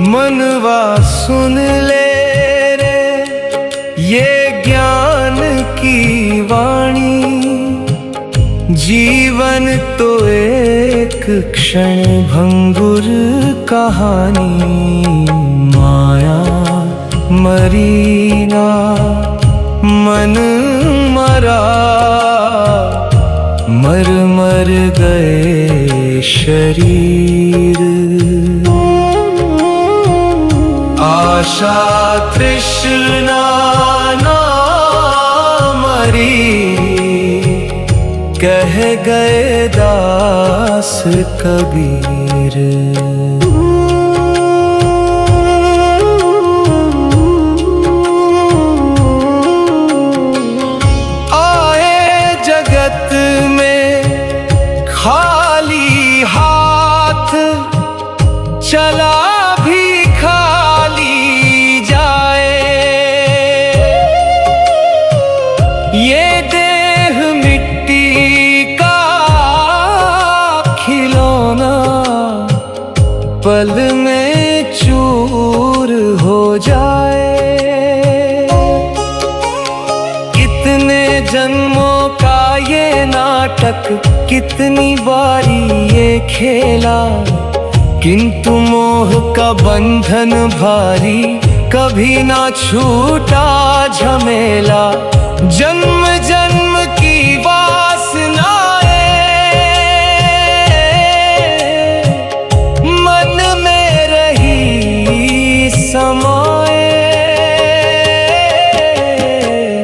मनवा सुन ले रे ये ज्ञान की वाणी, जीवन तो एक क्षण भंगुर कहानी। माया मरी ना मन मरा, मर मर गए शरीर। आशा तृष्णा ना मरी, कह गए दास कबीर। आए जगत में खाली हाथ, चला भी खाली जाए। ये देह मिट्टी का खिलौना, पल में चूर हो जाए। कितने जन्मों का ये नाटक, कितनी बारी ये खेला, किंतु मोह का बंधन भारी, कभी ना छूटा झमेला। जन्म जन्म की वासनाएं मन में रही समाए।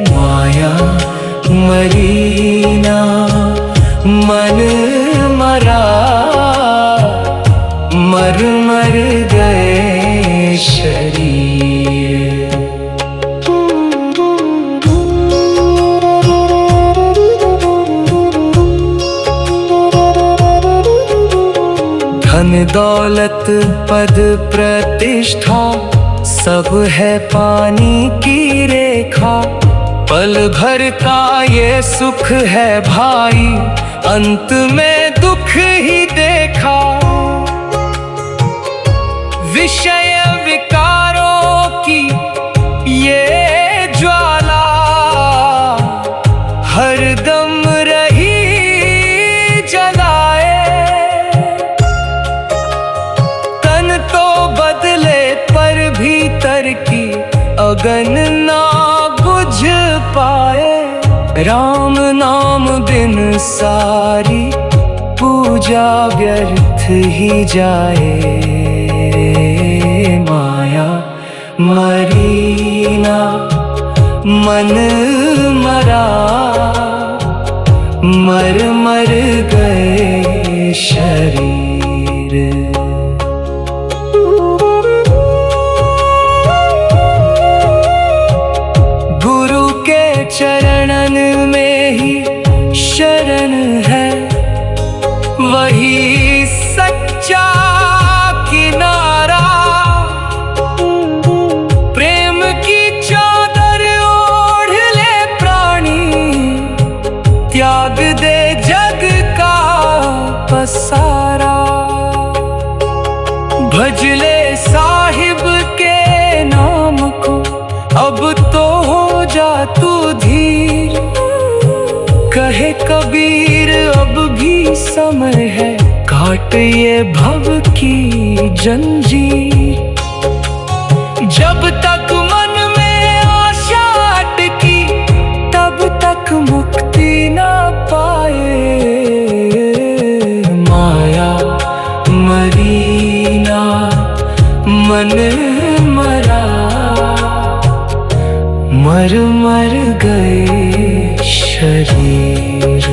माया मरी ना मन मरा, मर मर गए शरीर। धन दौलत पद प्रतिष्ठा, सब है पानी की रेखा। पल भर का ये सुख है भाई, अंत में दुख ही देखा। विषय विकारों की ये ज्वाला, हरदम रही जलाए। तन तो बदले पर भीतर की अगन ना बुझ पाए। राम नाम बिन सारी पूजा व्यर्थ ही जाए। माया मरी ना मन मरा, मर मर गए शरीर। गुरु के चरणन में ही शरण है, वही सच्चा किनारा। प्रेम की चादर ओढ़ ले प्राणी, त्याग दे जग का पसारा। भज ले साहिब के नाम को, अब तो हो जा तू धीर। कहे कबीर अब भी समय है, काट ये भव की जंजीर। जब तक मन में आशा अटकी, तब तक मुक्ति ना पाए। माया मरी ना मन मरा, मर मर गए शरीर।